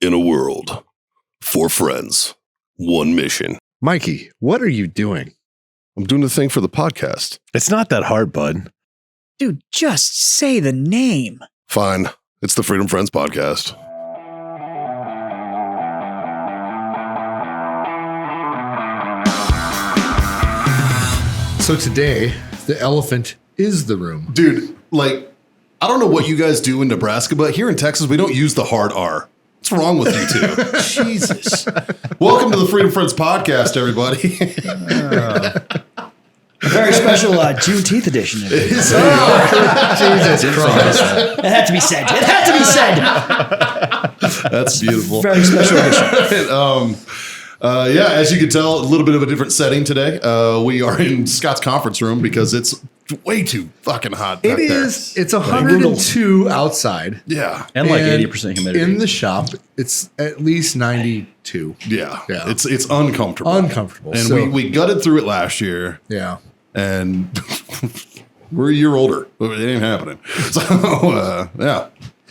In a world, 4 friends, 1 mission. Mikey, what are you doing? I'm doing the thing for the podcast. It's not that hard, bud. Dude, just say the name. Fine. It's the Freedom Friends podcast. So today, the elephant is the room. Dude, I don't know what you guys do in Nebraska, but here in Texas, we don't use the hard R. What's wrong with you two? Jesus. Welcome to the Freedom Friends podcast, everybody. Very special Juneteenth edition. Jesus Christ. It had to be said. It had to be said. That's beautiful. Very special edition. As you can tell, a little bit of a different setting today. We are in Scott's conference room because it's way too fucking hot back there. It's 102 outside. Yeah. And 80% humidity. In the shop, it's at least 92. Yeah. It's uncomfortable. Uncomfortable. And So- we gutted through it last year. Yeah. And we're a year older. It ain't happening. So, yeah.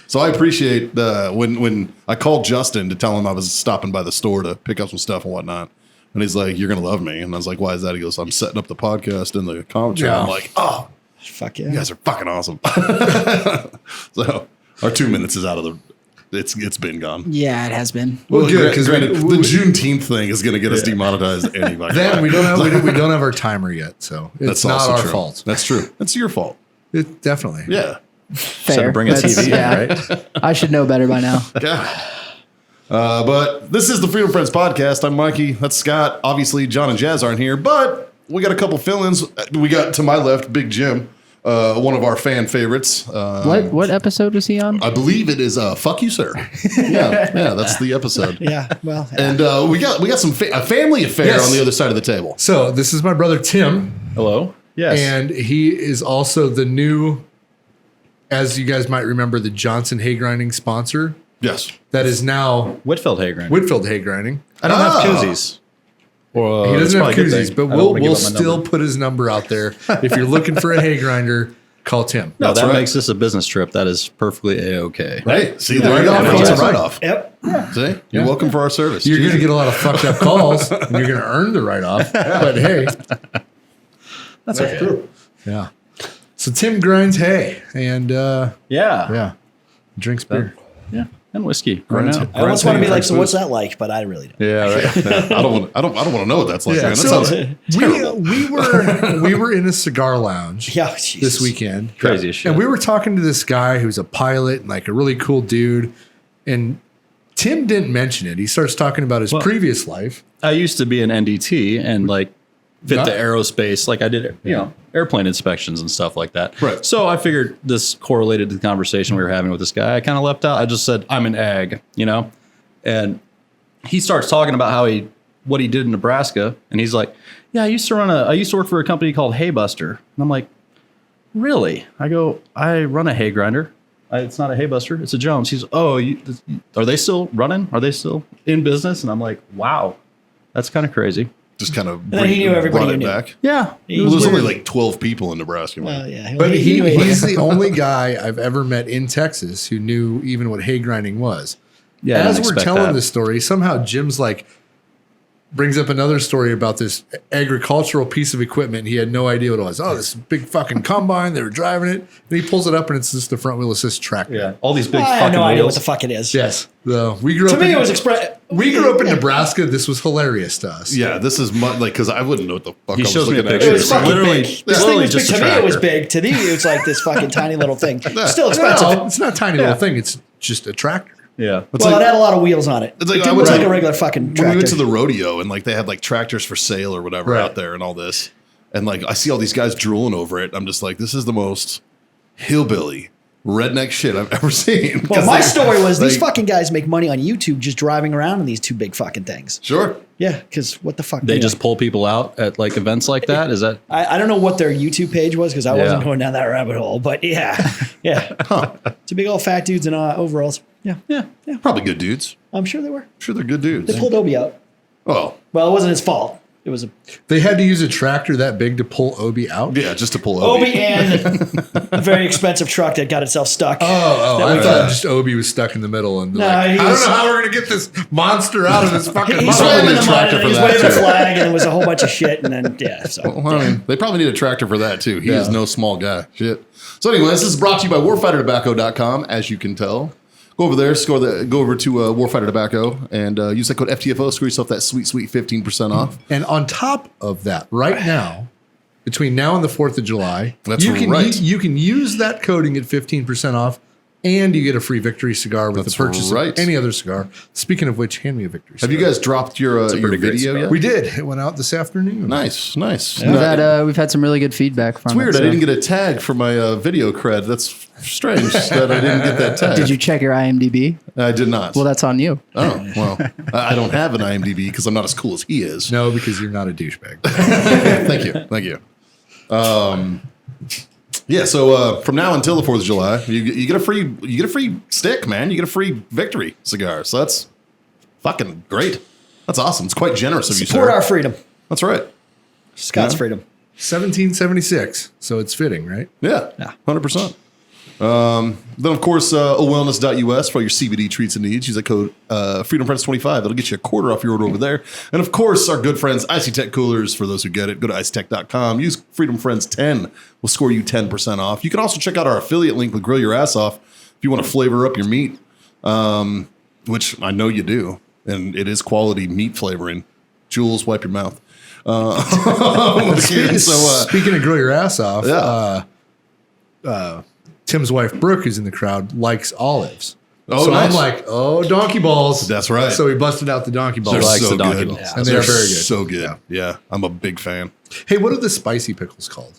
So I appreciate when I called Justin to tell him I was stopping by the store to pick up some stuff and whatnot. And he's like, "You're going to love me." And I was like, "Why is that?" He goes, "I'm setting up the podcast in the conference room." Yeah. I'm like, "Oh, Fuck yeah. you guys are fucking awesome." So our 2 minutes is out of the. It's been gone. Yeah, it has been. Well, good, because the Juneteenth thing is going to get us demonetized anyway. Then we don't have our timer yet, so it's That's not also our true. fault. That's true. That's your fault. It definitely. Yeah. Fair. Bring a TV in, right? I should know better by now. God. But this is the Freedom Friends podcast. I'm Mikey. That's Scott. Obviously, John and Jazz aren't here, but we got a couple fill-ins. We got to my left, Big Jim, one of our fan favorites. What episode was he on? I believe it is "Fuck You, Sir." Yeah, that's the episode. Yeah, well. And we got a family affair Yes. on the other side of the table. So this is my brother Tim, Hello? Yes. and he is also the new, as you guys might remember, the Johnson Hay Grinding sponsor. Yes. That is now Whitfield hay grind. Whitfield Hay Grinding. I don't Oh. have koozies. Well, He that's doesn't have probably a good koozies, thing. but I don't we'll wanna give up my still number. put his number out there. If you're looking for a hay grinder, call Tim. No, That's that right. makes this a business trip. That is perfectly A-okay. Hey, see, there you go. Right It's a on. write-off. Yep. See? You're welcome for our service. You're going to get a lot of fucked up calls, and you're going to earn the write-off. But hey, That's okay. true. yeah. So Tim grinds hay and Yeah. drinks beer. Yeah. And whiskey. Grinds- Right now. I almost want to be like, Grinds so what's food. that like? But I really don't. Yeah, right. I don't want to know what that's like. Yeah, Man. That so- sounds we were in a cigar lounge Yeah, Jesus. this weekend. Crazy as shit. And we were talking to this guy who's a pilot and like a really cool dude. And Tim didn't mention it. He starts talking about his previous life. I used to be an NDT and fit Not- the aerospace. I did, airplane inspections and stuff like that. Right. So I figured this correlated to the conversation we were having with this guy. I kind of left out. I just said, I'm an ag, and he starts talking about what he did in Nebraska. And he's like, yeah, I used to work for a company called Haybuster. And I'm like, really? I go, I run a hay grinder. It's not a Haybuster. It's a Jones. He's, are they still running? Are they still in business? And I'm like, wow, that's kind of crazy. just kind of then he knew everybody brought it you knew. back. Yeah. Well, there's only like 12 people in Nebraska. Well, yeah. But knew it. he's the only guy I've ever met in Texas who knew even what hay grinding was. Yeah. I As didn't we're expect telling that. this story, somehow Jim's like brings up another story about this agricultural piece of equipment. He had no idea what it was. Oh, this big fucking combine. They were driving it. And he pulls it up and it's just the front wheel assist tractor. Yeah. All these big I fucking have no idea what wheels. the fuck it is. Yes. We grew To up me, in, it was express. we grew up in Nebraska. This was hilarious to us. Yeah, this is because I wouldn't know what the fuck He I was shows me a looking at. picture. It was fucking Literally- big. This thing literally was big. just a To me, it was tractor. big. To thee, it's like this fucking tiny little thing. Still expensive. No, it's not a tiny little thing. It's just a tractor. Yeah. It's Well, like- it had a lot of wheels on it. It's like it I was would like say- a regular fucking when tractor. we went to the rodeo and they had tractors for sale or whatever Right. out there and all this, and I see all these guys drooling over it. I'm just like, this is the most hillbilly redneck shit I've ever seen. Well, 'Cause my they- story was these like- fucking guys make money on YouTube just driving around in these two big fucking things. Sure. Yeah, because what the fuck? They anyway. just pull people out at events like that. Is that? I don't know what their YouTube page was because I wasn't Yeah. going down that rabbit hole. But yeah, two big old fat dudes in overalls. Yeah, Probably good dudes. I'm sure they were. Sure, they're good dudes. They pulled Obi out. Oh, Well, it wasn't his fault. It was a They had to use a tractor that big to pull Obi out. Yeah, just to pull Obi Obi. and a very expensive truck that got itself stuck. I thought just Obi was stuck in the middle, and they're like, he I don't was- know how we're gonna get this monster out of this fucking. He mud." swam in need a the mud tractor and for he was that, waving a too. flag and it was a whole bunch of shit and then so Well, I mean, they probably need a tractor for that too. He is Yeah. no small guy. Shit. So, anyways, this is brought to you by warfightertobacco.com, as you can tell. Go over there, go over to Warfighter Tobacco, and use that code FTFO. Score yourself that sweet 15% off. And on top of that, right now, between now and the 4th of July, That's you can right. you can use that code and get 15% off, and you get a free Victory cigar with That's the purchase right. of any other cigar. Speaking of which, hand me a Victory Have cigar. you guys dropped your pretty great video cigar. yet? We did. It went out this afternoon. Nice. We've had some really good feedback from It's weird. it. so- I didn't get a tag for my video cred. That's strange that I didn't get that tag. Did you check your IMDb? I did not. Well, that's on you. Oh, well, I don't have an IMDb because I'm not as cool as he is. No, because you're not a douchebag. Thank you. Yeah, so from now until the 4th of July, you get a free stick, man. You get a free Victory cigar. So that's fucking great. That's awesome. It's quite generous of you, support sir. our freedom. That's right. Scott's Yeah. freedom. 1776. So it's fitting, right? Yeah, 100%. Then, of course, wellness.us for all your CBD treats and needs. Use that code FreedomFriends25. That'll get you a quarter off your order over there. And, of course, our good friends, Icy Tech Coolers. For those who get it, go to icetech.com. Use FreedomFriends10. We'll score you 10% off. You can also check out our affiliate link with Grill Your Ass Off if you want to flavor up your meat, which I know you do. And it is quality meat flavoring. Jules, wipe your mouth. Okay, so, Speaking of grill your ass off, yeah. Tim's wife Brooke, who's in the crowd, likes olives. Oh, so nice. I'm like, oh, donkey balls. That's right. So we busted out the donkey balls. They're likes so the donkey good. balls. And they're very good. So good. Yeah. Yeah, I'm a big fan. Hey, what are the spicy pickles called?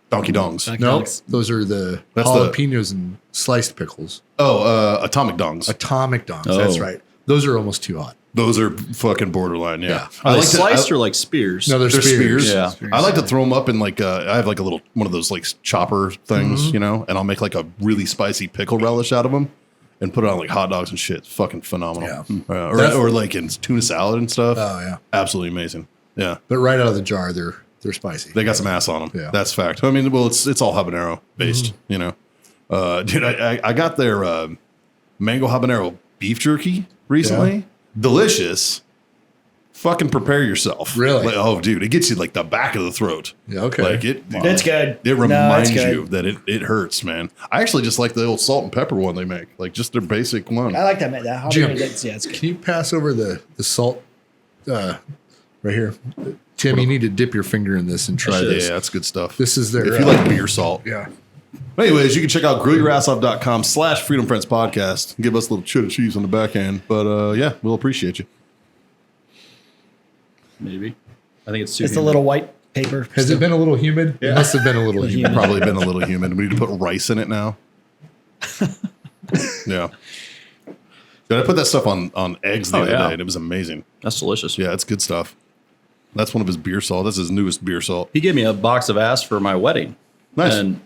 Donkey dongs. No, those are the That's the- jalapenos and sliced pickles. Atomic dongs. Atomic dongs. Oh. That's right. Those are almost too hot. Those are fucking borderline. Yeah. Are they like to- sliced or like spears? No, they're They're spears. Yeah. I like to throw them up in like I have like a little one of those like chopper things, you know, and I'll make like a really spicy pickle relish out of them and put it on like hot dogs and shit. It's fucking phenomenal. Yeah. Or like in tuna salad and stuff. Oh yeah. Absolutely amazing. Yeah. But right out of the jar, they're spicy. They got some ass on them. Yeah. That's fact. I mean, well, it's all habanero based, you know. Dude, I got their mango habanero beef jerky recently. Yeah. Delicious. Fucking prepare yourself. Really? Like, oh, dude, it gets you like the back of the throat. Yeah, okay. Like it. That's good. It No, reminds it's good. you that it hurts, man. I actually just like the old salt and pepper one they make, like just their basic one. I like that. That Jim, that's it's good. Can you pass over the salt right here? Tim, you need to dip your finger in this and try Yeah, this. that's good stuff. This is their if you like beer salt. yeah. Anyways, you can check out grillyourassoff.com/Freedom Friends Podcast. Give us a little cheddar cheese on the back end. But yeah, we'll appreciate you. Maybe. I think it's too. It's the little white paper. Has it been a little humid? It must have been a little humid. Probably been a little humid. We need to put rice in it now. Yeah. Did I put that stuff on eggs the other yeah. day? And it was amazing. That's delicious. Yeah, it's good stuff. That's one of his beer salt. That's his newest beer salt. He gave me a box of ass for my wedding. Nice. And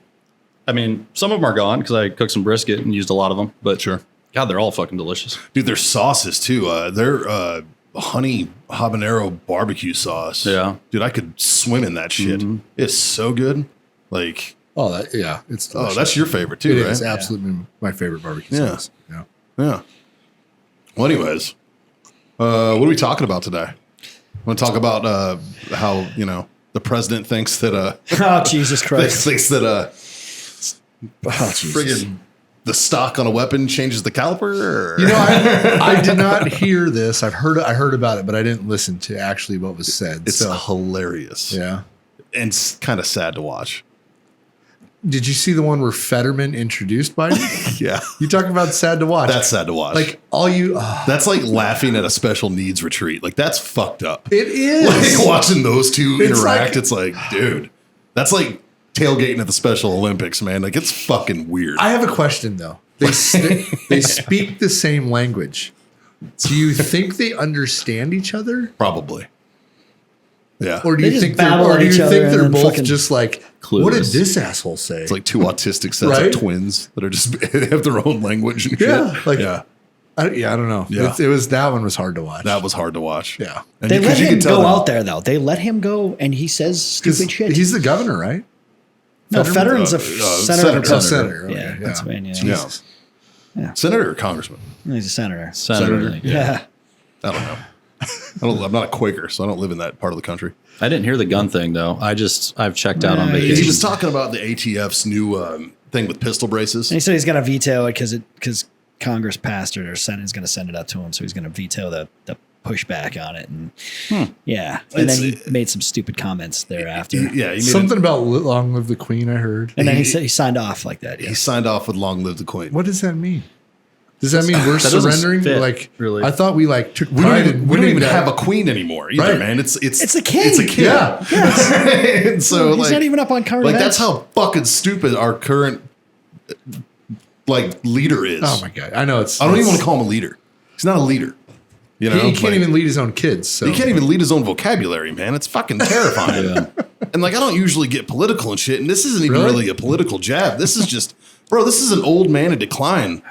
I mean, some of them are gone because I cooked some brisket and used a lot of them. But Sure. God, they're all fucking delicious. Dude, their sauces too. Their honey habanero barbecue sauce. Yeah. Dude, I could swim in that shit. It's so good. Like, Oh, yeah. It's oh, delicious. that's your favorite too, It right? is absolutely my favorite barbecue Yeah. sauce. Yeah. Yeah. Well, anyways, what are we talking about today? I want to talk about how, you know, the president thinks that Oh Jesus Christ! thinks that Oh Jesus! friggin' the stock on a weapon changes the caliber. Or? You know, I did not hear this. I heard about it, but I didn't listen to actually what was said. It's so hilarious. yeah. And it's kind of sad to watch. Did you see the one where Fetterman introduced Biden? Yeah. You talking about sad to watch? That's sad to watch. like all you. That's like laughing at a special needs retreat. Like, that's fucked up. It is. Like, watching those two It's interact, like- it's like, dude, that's like tailgating at the Special Olympics, man. Like, it's fucking weird. I have a question though. They speak the same language. Do you think they understand each other, Probably. Yeah. or do They you just think they're, babble or at do you each other think and they're then both fucking just like, what did clueless. this asshole say? It's like two autistic sets Right? of twins that are just they have their own language and Yeah, shit. like- yeah. I don't know. Yeah. It was that one was hard to watch. That was hard to watch. Yeah. And They 'cause let you him could tell go them- out there though. They let him go, and he says stupid shit. He's the governor, right? no, Fetterman's a senator. senator. Senator. Okay, Yeah, Pennsylvania. Yeah. Senator or congressman? He's a senator. Senator. Yeah. I don't know. I'm not a Quaker, so I don't live in that part of the country. I didn't hear the gun thing though. I've checked out on Right. vacation. He was talking about the ATF's new thing with pistol braces. And he said he's going to veto it because Congress passed it or Senate is going to send it up to him. So he's going to veto the pushback on it. And yeah. And then he made some stupid comments thereafter. Yeah, he made Something about long live the queen, I heard. And then he said he signed off like that. Yeah. he signed off with "Long live the Queen." What does that mean? Does that mean we're That doesn't surrendering? fit, Like, really. I thought we like took We pride don't in even, we don't winning even that. have a queen anymore either, Right. man. It's a king. It's a kid. Yeah. And so He's not even up on current like events. that's how fucking stupid our current like leader is. Oh my god! I know it's. I don't even want to call him a leader. He's not a leader. You know, He can't Like, even lead his own kids. So He can't even lead his own vocabulary, man. It's fucking terrifying. And like, I don't usually get political and shit. And this isn't even Really? really a political jab. This is just, bro, this is an old man in decline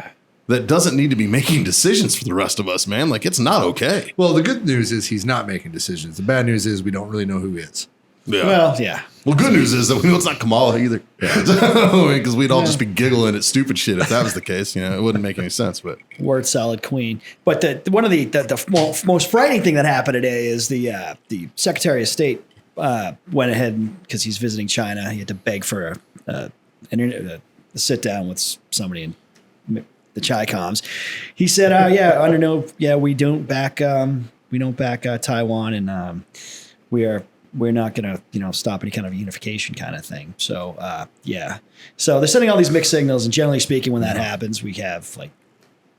that doesn't need to be making decisions for the rest of us, man. Like, it's not okay. Well, the good news is he's not making decisions. The bad news is we don't really know who he is. Yeah. Well, yeah. Well, good news is that we know it's not Kamala either. Because we'd all just be giggling at stupid shit if that was the case. You know, it wouldn't make any sense. But Word salad queen. But one of the most frightening thing that happened today is the Secretary of State went ahead because he's visiting China. He had to beg for a sit down with somebody in the Chi-Coms. He said, we don't back Taiwan, and we're not going to, stop any kind of unification kind of thing. So, So they're sending all these mixed signals. And generally speaking, when that happens, we have like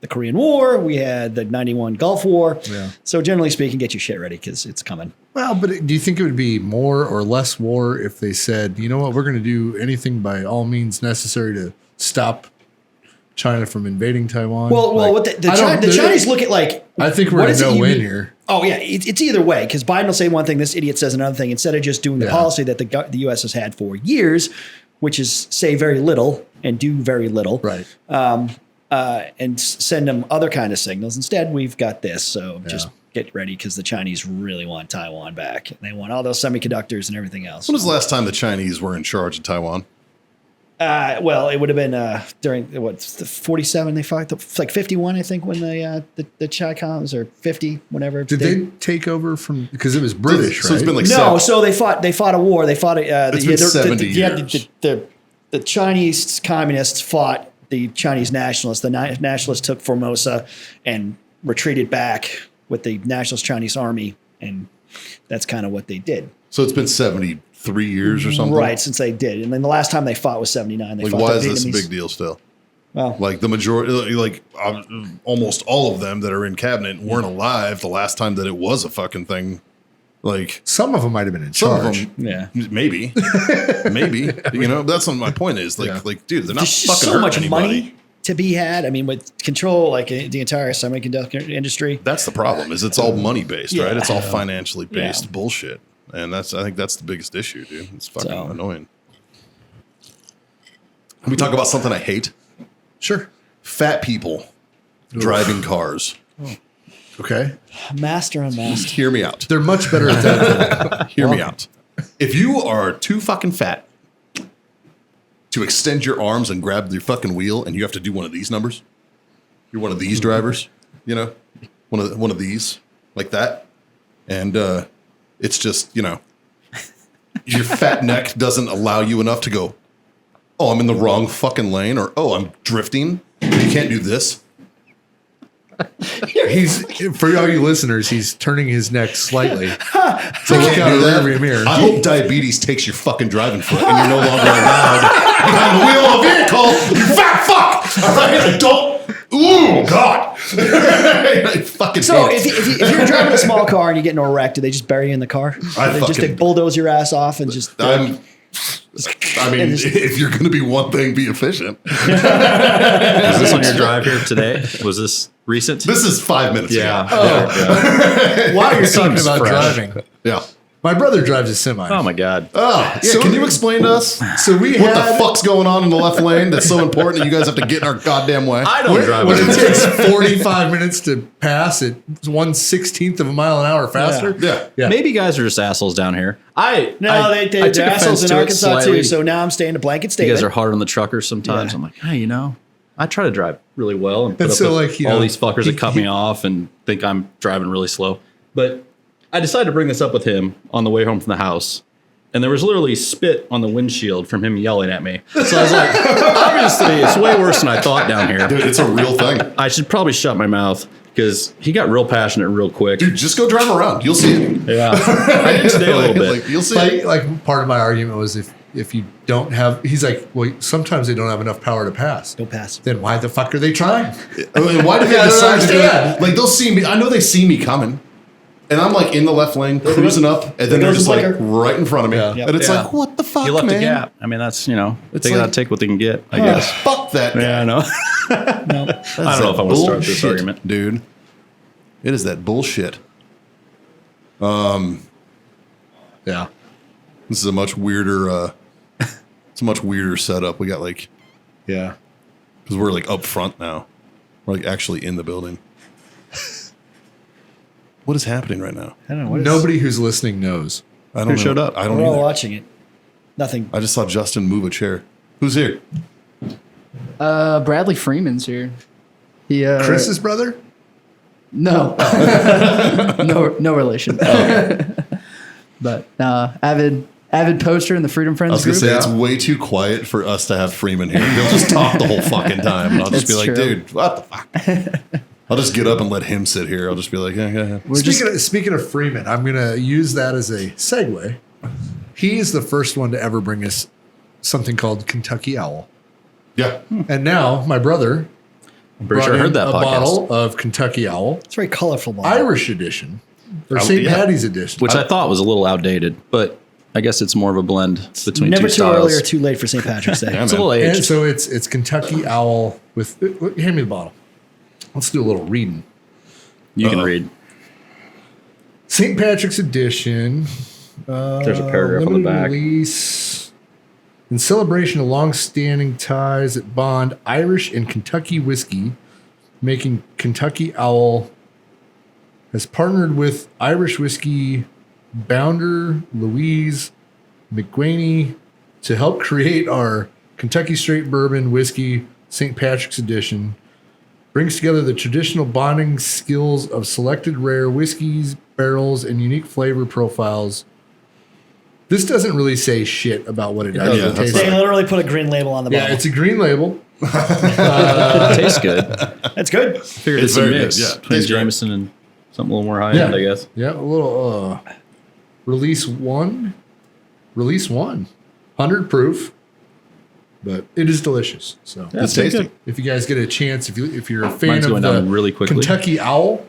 the Korean War, we had the 91 Gulf War. Yeah. So generally speaking, get your shit ready because it's coming. Well, but do you think it would be more or less war if they said, you know what, we're going to do anything by all means necessary to stop China from invading Taiwan? Well, what the Chinese look at like. I think we're what in is it no you win mean- here. Oh, yeah. It's either way because Biden will say one thing, this idiot says another thing. Instead of just doing the Yeah. policy that the U.S. has had for years, which is say very little and do very little. Right. And send them other kind of signals. Instead, we've got this. So just get ready because the Chinese really want Taiwan back. And they want all those semiconductors and everything else. when was the last time the Chinese were in charge of Taiwan? Well, it would have been during the 47. They fought like 51, I think, when the Chi-Coms or 50, whatever. Did they take over from, because it was British, So right? it's been like No, so they fought a war. They fought It's been 70 years. The Chinese communists fought the Chinese nationalists. The nationalists took Formosa and retreated back with the nationalist Chinese army, and that's kind of what they did. So it's been 73 years or something? Right, since they did. And then the last time they fought was 79. They Like, fought why the is this a Vietnamese. big deal still? Well, Like the majority, like almost all of them that are in cabinet weren't alive the last time that it was a fucking thing. Like Some of them might have been in some charge. of them, yeah. maybe, that's what my point is. Like, Yeah. dude, they're not There's fucking just so hurting much anybody. money to be had. I mean, with control, like the entire semiconductor industry. That's the problem. Is it's all money based, Yeah. right? It's all financially based Yeah. bullshit, and I think that's the biggest issue, dude. It's fucking So- annoying. Can we talk about something I hate? Sure. Fat people driving cars. Okay. Master unmasked. Hear me out. They're much better at that. Hear me out. If you are too fucking fat to extend your arms and grab your fucking wheel, and you have to do one of these numbers, you're one of these drivers, one of these like that, and it's just your fat neck doesn't allow you enough to go, oh, I'm in the wrong fucking lane, or oh, I'm drifting. You can't do this. He's, for all you listeners, he's turning his neck slightly. So You look can't out do of the that. rearview mirror. I hope diabetes takes your fucking driving foot and you're no longer allowed behind the wheel of a vehicle. You fat fuck! All right, I don't. Ooh, God! I fucking So hate it. if you're driving a small car and you get into a wreck, do they just bury you in the car? They bulldoze your ass off and just. I mean, if you're going to be one thing, be efficient. Was this on your drive here today? Was this recent? This is 5 minutes ago. yeah. While you're talking Seems about fresh. driving, Yeah. My brother drives a semi. Oh my God. Oh, yeah. So- Can you explain to us So we what had the fuck's going on in the left lane that's so important that you guys have to get in our goddamn way? I don't drive when it. it takes 45 minutes to pass at 1/16 of a mile an hour faster. Yeah. Maybe you guys are just assholes down here. No, I they're took assholes offense in to it Arkansas slightly. too. So now I'm staying a blanket You statement. guys are hard on the truckers sometimes. Yeah. I'm like, hey, I try to drive really well and put And up so, with like, you all know, these fuckers that cut me off and think I'm driving really slow. But I decided to bring this up with him on the way home from the house. And there was literally spit on the windshield from him yelling at me. So I was like, obviously, it's way worse than I thought down here. Dude, it's a real thing. I should probably shut my mouth because he got real passionate real quick. Dude, just go drive around. You'll see it. Yeah. I did today a little bit. Like, you'll see it. Like part of my argument was if you don't have, he's like, well, sometimes they don't have enough power to pass. Go pass. Then why the fuck are they trying? I mean, why do they I don't decide to do understand. that? Like, they'll see me. I know they see me coming. And I'm like in the left lane, cruising up, and then they're goes just the like blinker. right in front of me. Yeah. And it's Yeah. like, what the fuck, You left man? a gap. I mean, that's, It's they like- gotta take what they can get, I Oh, guess. fuck that guy. Yeah, I know. That's I don't know that if I want to start this bullshit, argument. dude. It is that bullshit. Yeah. This is a much weirder. It's a much weirder setup. We got like, Yeah. because we're like up front now. We're like actually in the building. What is happening right now? I don't know. What Nobody who's listening knows. I don't Who know. showed up? I don't We're all either. watching it. Nothing. I just saw Justin move a chair. Who's here? Bradley Freeman's here. He Chris's brother? no, no relation. But avid poster in the Freedom I Friends was gonna group. say Yeah. it's way too quiet for us to have Freeman here. He'll just talk the whole fucking time, and I'll just It's be like, true. "Dude, what the fuck?" I'll just get up and let him sit here. I'll just be like, "Yeah." Speaking of Freeman, I'm going to use that as a segue. He's the first one to ever bring us something called Kentucky Owl. Yeah. And now my brother I'm pretty brought sure I in heard that a podcast. bottle of Kentucky Owl, It's very colorful. Bottle. Irish edition, or Oh, St. yeah. Patty's edition. Which I thought was a little outdated, but I guess it's more of a blend between Never two too styles. early or too late for St. Patrick's Day. Yeah, It's a man. little And aged. so it's Kentucky Owl with. Hand me the bottle. Let's do a little reading. You can read. St. Patrick's edition. There's a paragraph on the limited back. Release. In celebration of long-standing ties that bond Irish and Kentucky whiskey, making Kentucky Owl has partnered with Irish whiskey bounder Louise McGuaney to help create our Kentucky Straight Bourbon Whiskey St. Patrick's Edition. Brings together the traditional bonding skills of selected rare whiskeys, barrels, and unique flavor profiles. This doesn't really say shit about what it actually Yeah, that's tastes They like. literally put a green label on the Yeah, bottle. it's a green label. It tastes good. That's good. Figured It's it's a very mix good, yeah. between Tastes great. Jameson and something a little more high end, I guess. Yeah, a little release one. 100 proof. But it is delicious. So It's tasty. if you guys get a chance, if you're a fan Mine's of going the down really quickly. Kentucky Owl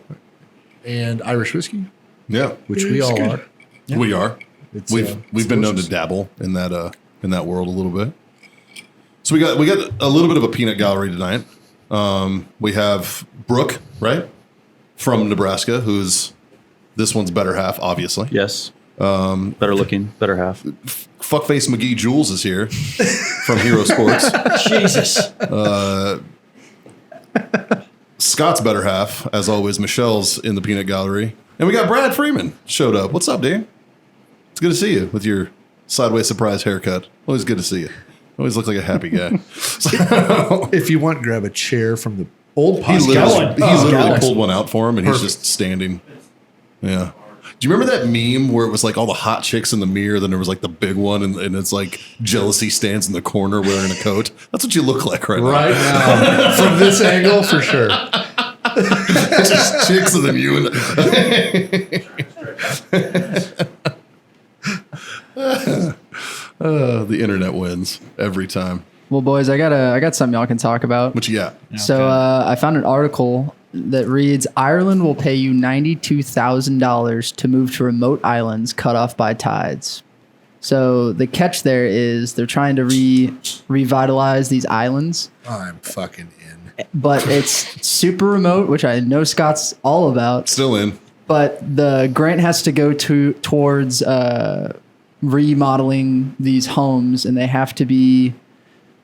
and Irish whiskey, Yeah, which we all are, we are. it's, We've it's been known delicious. to dabble in that world a little bit. So we got a little bit of a peanut gallery tonight. We have Brooke, right, from Nebraska, who's this one's better half, obviously. Yes. Better looking, better half. Fuckface McGee Jules is here from Hero Sports. Jesus. Scott's better half, as always. Michelle's in the peanut gallery, and we got Brad Freeman showed up. What's up, Dan? It's good to see you with your sideways surprise haircut. Always good to see you. Always look like a happy guy. If you want, grab a chair from the old He podcast. literally Gallon. pulled one out for him, and he's Perfect. just standing. Yeah. Do you remember that meme where it was like all the hot chicks in the mirror, then there was like the big one, and it's like jealousy stands in the corner wearing a coat? That's what you look like right Right now, from this angle, for sure. now. Just chicks and then you and the internet wins every time. Well, boys, I got something y'all can talk about. What you got? So I found an article that reads Ireland will pay you $92,000 to move to remote islands cut off by tides. So the catch there is they're trying to revitalize these islands, I'm fucking in. but it's super remote, which I know Scott's all about. Still in. but the grant has to go towards remodeling these homes, and they have to be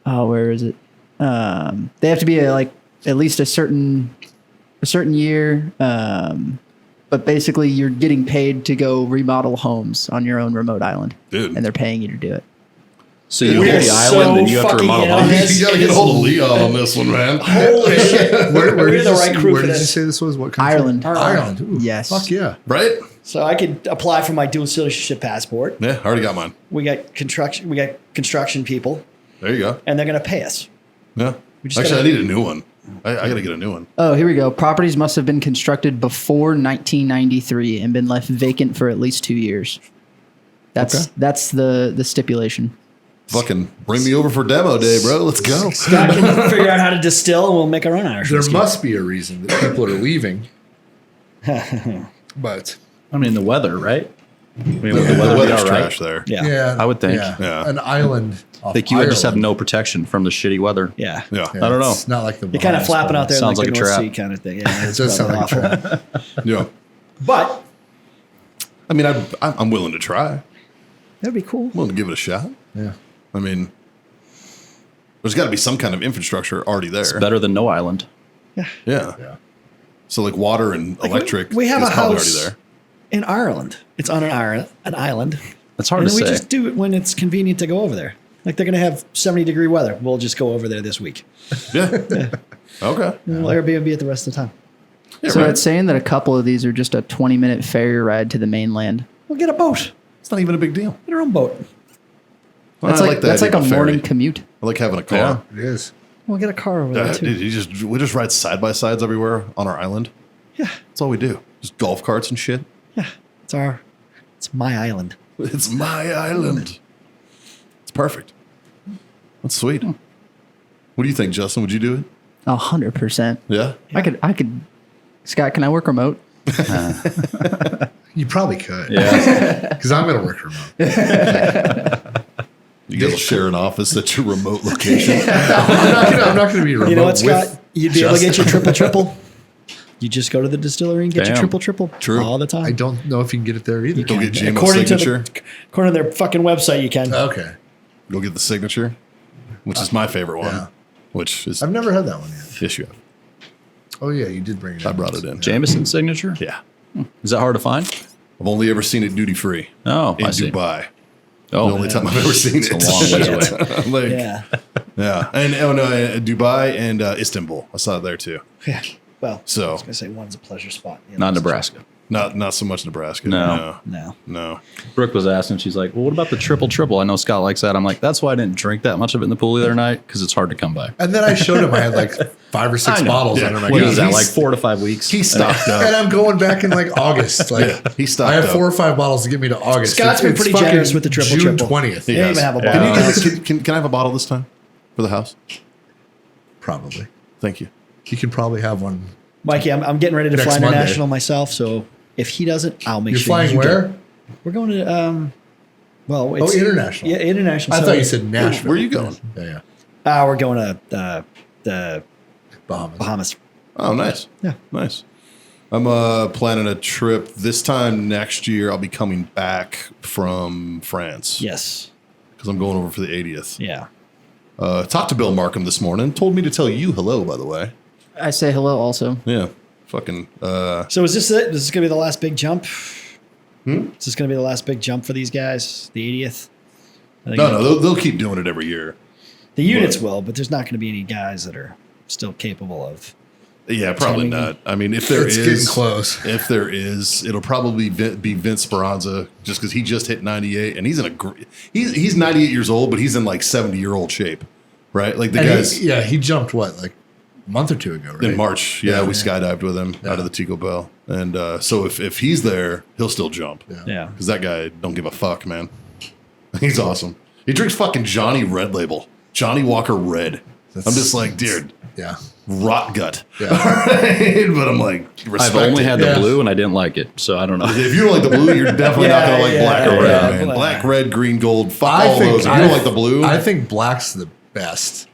where is it? They have to be at least a certain year. But basically, you're getting paid to go remodel homes on your own remote island, Dude. and they're paying you to do it. So you We get are the so island and you have to fucking remodel in on homes. this. You gotta get a hold of Leon on this one, man. Holy shit. Where We're did the you- right crew Where for did you this. say this was? What country? Ireland. Ireland. Ooh, Yes. Fuck yeah. Right? So I could apply for my dual citizenship passport. Yeah, I already got mine. We got construction people, There you go. and they're going to pay us. Yeah. just Actually, gotta- I need a new one. I got to get a new one. Oh, here we go. Properties must have been constructed before 1993 and been left vacant for at least 2 years. That's the stipulation. Fucking bring me over for demo day, bro. Let's go. Scott can figure out how to distill, and we'll make our own Irish There whiskey. must be a reason that people are leaving. But I mean, the weather, right? I mean, would The the weather be weather's all right? trash there. Yeah. yeah, I would think. Yeah. an island. Off Like you would just have Ireland. no protection from the shitty weather. Yeah. Yeah. Yeah, I don't know. It's not like the. You're kind of Bahamas, flapping but out there Sounds like like the a North trap. Sea kind of thing. Yeah, It it's does sound probably like a awful. trap. Yeah. But I mean, I'm willing to try. that'd be cool. I'm willing to give it a shot. Yeah. I mean, there's got to be some kind of infrastructure already there. It's better than no island. Yeah. Yeah. So like water and electric we have is a probably house already there. in Ireland. It's on an island. It's hard And to we say. just do it when it's convenient to go over there. Like they're going to have 70-degree weather. We'll just go over there this week. Yeah. Okay. And we'll Airbnb it the rest of the time. Yeah, So right. it's saying that a couple of these are just a 20-minute ferry ride to the mainland. We'll get a boat. It's not even a big deal. Get our own boat. That's I like the that's idea like a of ferry. morning commute. I like having a car. Yeah. It is. We'll get a car over there too. Dude, we just ride side by sides everywhere on our island. Yeah. That's all we do. Just golf carts and shit. Yeah. It's my island. It's my island. It's perfect. That's sweet. What do you think, Justin? Would you do it? 100%. Yeah. I could. Scott, can I work remote? You probably could. Yeah. Because I'm going to work remote. You guys will share an office at your remote location. I'm not going to be remote. You know what, Scott? with You'd be able to get your Justin. triple. You just go to the distillery and get your Damn. triple True. all the time. I don't know if you can get it there either. Go get JMO's according signature. according to their fucking website, you can. Okay. Go get the signature, which is my favorite one. Yeah. Which is I've never had that one yet. yes, you have. Oh, yeah, you did bring it I in. brought it in. Jameson signature? Yeah. Is that hard to find? I've only ever seen it duty free Oh, in I see. Dubai. Oh, The only time I've ever seen it. a long ways away. Like, Yeah. yeah. And Dubai and Istanbul. I saw it there too. Yeah. Well, So- I was gonna say one's a pleasure spot. the Not other's a- Nebraska. Not so much Nebraska. No. No. No. Brooke was asking, she's like, well, what about the triple? I know Scott likes that. I'm like, that's why I didn't drink that much of it in the pool the other night, because it's hard to come by. And then I showed him I had like 5 or 6 I know. bottles Yeah. under my What gun. is that, He's- like 4 to 5 weeks? He stocked And up. I'm going back in like August. Like Yeah, he stocked I have up. 4 or 5 bottles to get me to August. Scott's been pretty fucking generous with the triple. June 20th. They didn't even have a Yeah. bottle. Can I have a bottle this time for the house? Probably. Thank you. You can probably have one. Mikey, I'm getting ready to Next fly Monday. international myself, so if he doesn't, I'll make You're sure. flying you where? get- We're going to well, it's, international. Yeah, international. I So, thought you said Nashville. Where are you going? Yeah, yeah. we're going to the Bahamas. Bahamas. Oh, nice. Yeah. Nice. I'm planning a trip this time next year. I'll be coming back from France. Yes. Because I'm going over for the 80th. Yeah. Talked to Bill Markham this morning. Told me to tell you hello, by the way. I say hello also. Yeah. Fucking. So is this it? Is this going to be the last big jump? Is this going to be the last big jump for these guys? The 80th? I think No, they'll keep doing it every year. The units will, but there's not going to be any guys that are still capable of. Yeah, probably Timing. not. I mean, if there It's is, getting close. If there is, it'll probably be Vince Speranza, just because he just hit 98, and he's in he's 98 years old, but he's in like 70-year-old shape, right? Like the And guys he jumped what, like a month or 2 ago, right? in March. Yeah, Yeah, we yeah. skydived with him out of the Tico Bell, and so if he's there, he'll still jump. Yeah. Because that guy don't give a fuck, man. He's awesome. He drinks fucking Johnny Red Label, Johnny Walker Red. I'm just like, dude, Yeah. rot gut. Yeah. Right? But I'm like, respect I've only it. had the Yeah. blue and I didn't like it, so I don't know. If you don't like the blue, you're definitely not going to like Yeah, black or yeah, red, yeah. man. Black. Black, red, green, gold. Fuck all those. If you don't like the blue, I think black's the best.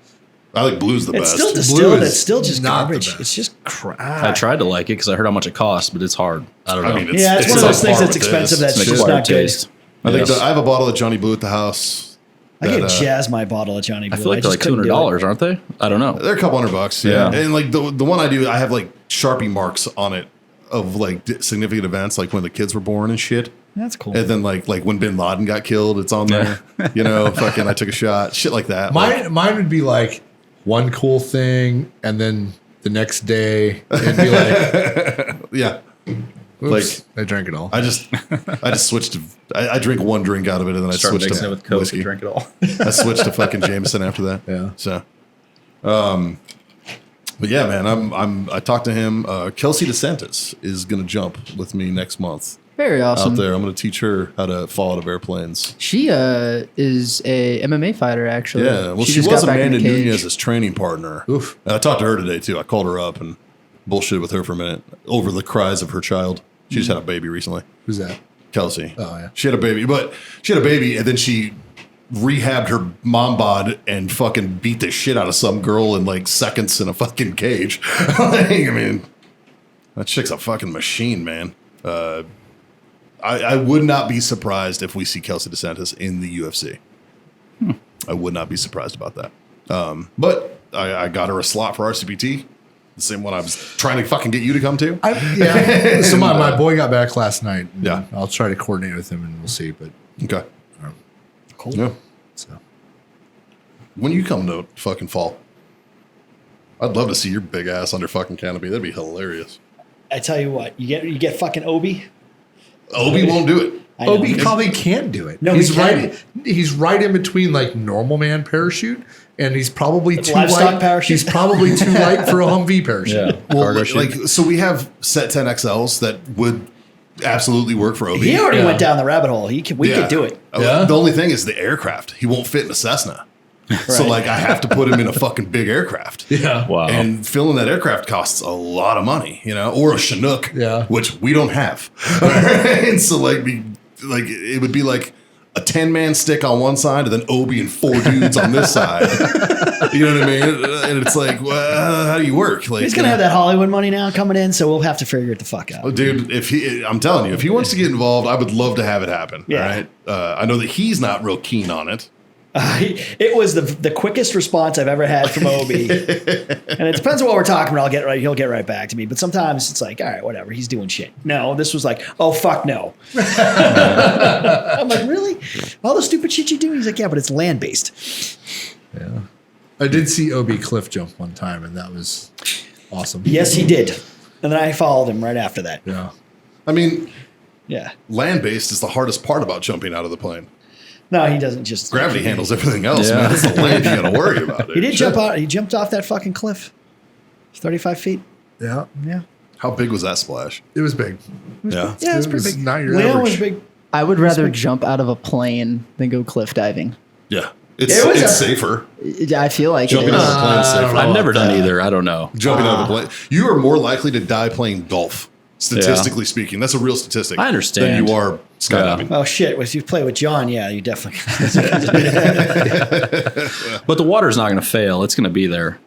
I like blue's the It's best. still distilled. Blue is It's still just not the garbage. best. It's just crap. I tried to like it because I heard how much it costs, but it's hard. I don't know. I mean, Yeah, it's one of those things that's expensive that's It's an just acquired not good. taste. I think Yes. I have a bottle of Johnny Blue at the house. I that, could jazz my bottle of Johnny I Blue. feel like they're like just couldn't do $200, it. aren't they? I don't know. They're a couple $100. Yeah. And like the one I do, I have like Sharpie marks on it of like significant events, like when the kids were born and shit. That's cool. And then like when Bin Laden got killed, it's on there. You know, fucking I took a shot, shit like that. Mine would be like one cool thing, and then the next day it'd be like, Yeah. oops, I drank it all. I just switched to I drink one drink out of it and then I Start switched mixing to it with Coke whiskey. and drink it all. I switched to fucking Jameson after that. Yeah. So, but yeah, man, I talked to him. Kelsey DeSantis is gonna jump with me next month Very awesome. out there. I'm gonna teach her how to fall out of airplanes. She is a MMA fighter, actually. Yeah, well, she just was got back in Amanda the cage. Nunez's training partner. Oof. And I talked to her today too. I called her up and bullshit with her for a minute over the cries of her child. She just had a baby recently. Who's that? Kelsey. Oh, yeah. She had a baby, and then she rehabbed her mom bod and fucking beat the shit out of some girl in like seconds in a fucking cage. I mean, that chick's a fucking machine, man. I would not be surprised if we see Kelsey DeSantis in the UFC. I would not be surprised about that. But I got her a slot for RCPT. The same one I was trying to fucking get you to come to. Yeah. So my boy got back last night. Yeah. I'll try to coordinate with him, and we'll see. But Okay. Cool. Yeah. so When you come to fucking fall, I'd love to see your big ass under fucking canopy. That'd be hilarious. I tell you what, you get fucking Obi. Obi won't do it. I know. Obi probably can't do it. No, he's he can. right. He's right in between like normal man parachute, and he's probably too livestock light. parachute? He's probably too light for a Humvee parachute. Yeah. Well, Cargo like, shit. so we have set 10 XLs that would absolutely work for Obi. He already Yeah. went down the rabbit hole. We Yeah. could do it. Yeah. The only thing is the aircraft. He won't fit in a Cessna. So Right. like I have to put him in a fucking big aircraft. Yeah. Wow. And filling that aircraft costs a lot of money, you know, or a Chinook, Yeah. which we don't have. And so like it would be like a 10-man stick on one side and then Obi and 4 dudes on this side. You know what I mean? And it's like, well, how do you work? Like He's gonna have that Hollywood money now coming in, so we'll have to figure it the fuck out. dude, I'm telling you, if he wants to get involved, I would love to have it happen. Yeah. All right. I know that he's not real keen on it. It was the quickest response I've ever had from Obi, and it depends on what we're talking about. He'll get right back to me. But sometimes it's like, all right, whatever. He's doing shit. No, this was like, oh fuck no. I'm like, really? All the stupid shit you do? He's like, yeah, but it's land based. Yeah. I did see Obi cliff jump one time, and that was awesome. Yes, he did. And then I followed him right after that. Yeah. I mean, Yeah. land-based is the hardest part about jumping out of the plane. No, he doesn't just Gravity handles everything else, Yeah. man. It's the land you got to worry about. Dude. He did jump out. He jumped off that fucking cliff. 35 feet. Yeah. Yeah. How big was that splash? It was big. Yeah. Yeah, it's It pretty was big. not your Leon was average. big. I would rather jump out of a plane than go cliff diving. Yeah. It's It was safer. I feel like Jumping it out is. of the plane is safer. I've never done that. either. I don't know. Jumping out of the plane. You are more likely to die playing golf, statistically speaking. That's a real statistic. I understand. Than you are skydiving. Oh shit! If you play with John, yeah, you definitely. But the water's not going to fail. It's going to be there.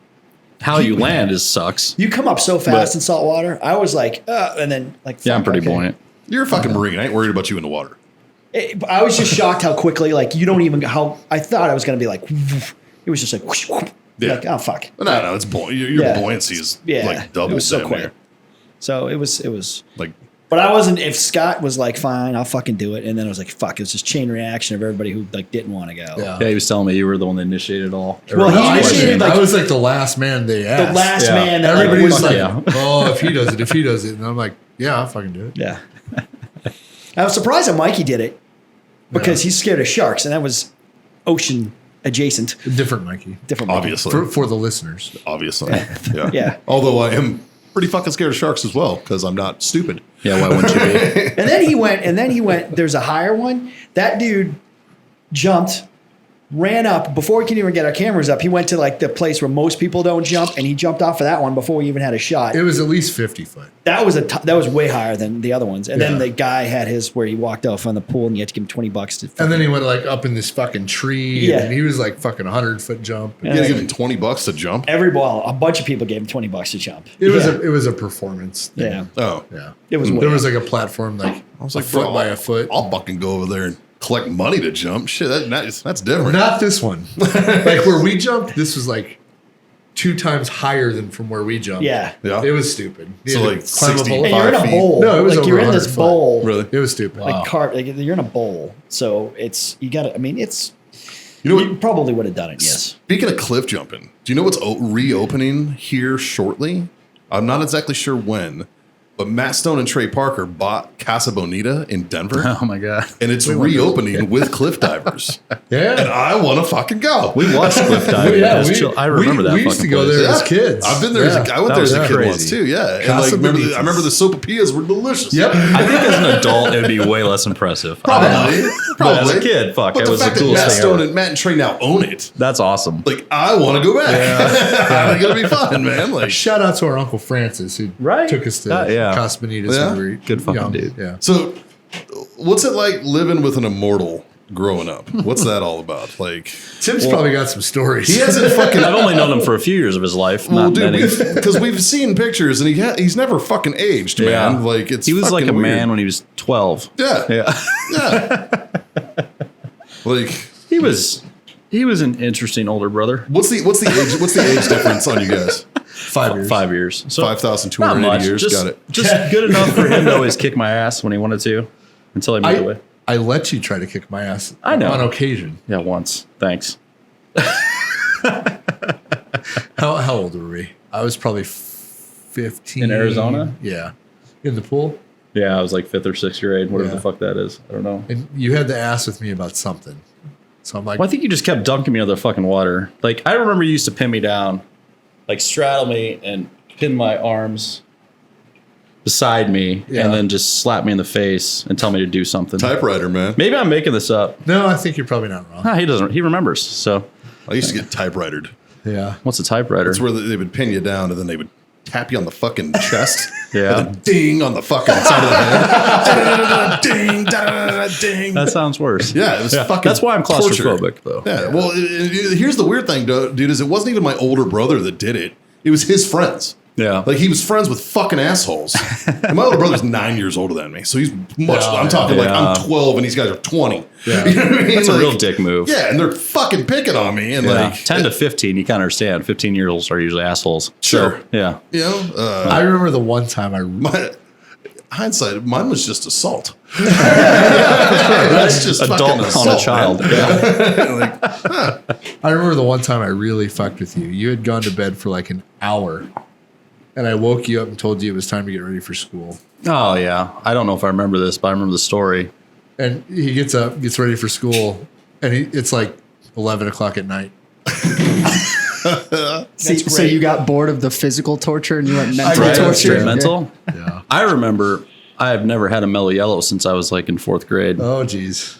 How you land is sucks. You come up so fast in salt water. I was like, and then like, Yeah, I'm fuck, pretty okay. buoyant. You're a fucking Marine. I ain't worried about you in the water. I was just shocked how quickly, like, you don't even how I thought I was going to be like. It was just like, whoosh, whoop. Yeah. Like, oh fuck. No, it's your Yeah. buoyancy is Yeah, like double. it was so damn quick. near. So it was. Like, But I wasn't. If Scott was like, "Fine, I'll fucking do it," and then I was like, "Fuck!" It was just chain reaction of everybody who like didn't want to go. Yeah. Yeah, he was telling me you were the one that initiated it all. Well, he I initiated, did. like- I was like the last man they asked. The last Yeah. man that like, Everybody's was like, yeah. oh, if he does it. And I'm like, yeah, I'll fucking do it. yeah. I was surprised that Mikey did it because he's scared of sharks, and that was ocean adjacent, Different Mikey. different. Mikey. obviously. For the listeners. Obviously. Yeah. Yeah. Although I am pretty fucking scared of sharks as well because I'm not stupid. Yeah, why wouldn't you be? And then he went. There's a higher one. That dude jumped ran up before we could even get our cameras up. He went to like the place where most people don't jump, and he jumped off of that one before we even had a shot. It was at least 50 foot. That was that was way higher than the other ones. And then Yeah. the guy had his where he walked off on the pool, and you had to give him $20 to. And then he went like up in this fucking tree. Yeah. And he was like fucking 100-foot jump. You gotta give him $20 to jump. Every ball, a bunch of people gave him $20 to jump. It was a performance thing. Yeah. Oh, Yeah. It was There way was like a platform like I was a like, foot bro, by a foot. I'll fucking go over there and collect money to jump. Shit, that's different. Not this one. Like where we jumped, this was like 2 times higher than from where we jumped. Yeah. Yeah. It was stupid. You So had to like climb a 60 boulder. And you're in a 5 feet. bowl. No, it was like over you're in 100 this foot. bowl. Really? It was stupid. Like you're in a bowl, so it's you got to. I mean, it's You know you what? probably would have done it. Yes. Speaking of cliff jumping, do you know what's reopening here shortly? I'm not exactly sure when, but Matt Stone and Trey Parker bought Casa Bonita in Denver, Oh my god. and it's reopening with cliff divers. And Yeah. I want to fucking go. We watched cliff diving. Yeah, It was chill. I remember that. We used to fucking go place. there as kids. I've been there. As a, I went That there as was a kid crazy. once too. Yeah, and Casa like Bonitas. I remember the sopapillas were delicious. Yep. I think as an adult, it would be way less impressive. Probably. But as a kid, fuck, But it the was the fact that coolest Matt thing Stone ever. and Matt and Trey now own it. That's awesome. Like I want to go back. It's gonna be fun, man. Like Shout out to our Uncle Francis who Right. took us to Yeah. Casa Bonitas Yeah. when we were Good fucking young. dude. Yeah. so, what's it like living with an immortal growing up? What's that all about? Like Tim's probably got some stories. he hasn't fucking. I've only known him for a few years of his life. Well, Not dude, many. because we've seen pictures and he's never fucking aged, man. Yeah. Like it's He was like a fucking man weird. when he was 12. Yeah, Yeah. yeah. Like He was an interesting older brother. what's the age difference on you guys? 5 years. 5 years. So 5,280 years. Just, Got it. Just good enough for him to always kick my ass when he wanted to until I moved away. I let you try to kick my ass. I know. On occasion. Yeah, once. Thanks. How old were we? I was probably 15. In Arizona? Yeah. In the pool. Yeah, I was like 5th or 6th grade, whatever Yeah. the fuck that is. I don't know. And you had to ask with me about something. So I'm like, Well, I think you just kept dunking me under the fucking water. Like, I remember you used to pin me down, like straddle me and pin my arms beside me, Yeah. and then just slap me in the face and tell me to do something. Typewriter, man. Maybe I'm making this up. no, I think you're probably not wrong. Nah, he doesn't. He remembers. So, I used to get typewritered. Yeah. what's a typewriter? That's where they would pin you down and then they would tap you on the fucking chest. Yeah. And then ding on the fucking side of the head. Ding, ding. That sounds worse. Yeah, it was fucking That's why I'm torture. claustrophobic, though. Yeah, well, here's the weird thing, dude, is it wasn't even my older brother that did it. It was his friends. Yeah. Like, he was friends with fucking assholes. And my older brother's 9 years older than me. So he's much, Yeah, I'm talking like yeah. I'm 12 and these guys are 20. Yeah. You know what I mean? That's a Like, real dick move. Yeah, and they're fucking picking on me. And Yeah. like, 10 to 15, you kind of understand. 15-year-olds are usually assholes. Sure. So, yeah. you know, I remember the one time hindsight, mine was just assault. That's just Adult fucking on assault, a child. man. Yeah. I remember the one time I really fucked with you. You had gone to bed for like an hour, and I woke you up and told you it was time to get ready for school. Oh, yeah. I don't know if I remember this, but I remember the story. And he gets up, gets ready for school, and it's like 11 o'clock at night. So you got bored of the physical torture and you went mental Right, torture. Straight mental. Yeah. I remember I have never had a mellow yellow since I was like in 4th grade. Oh, geez.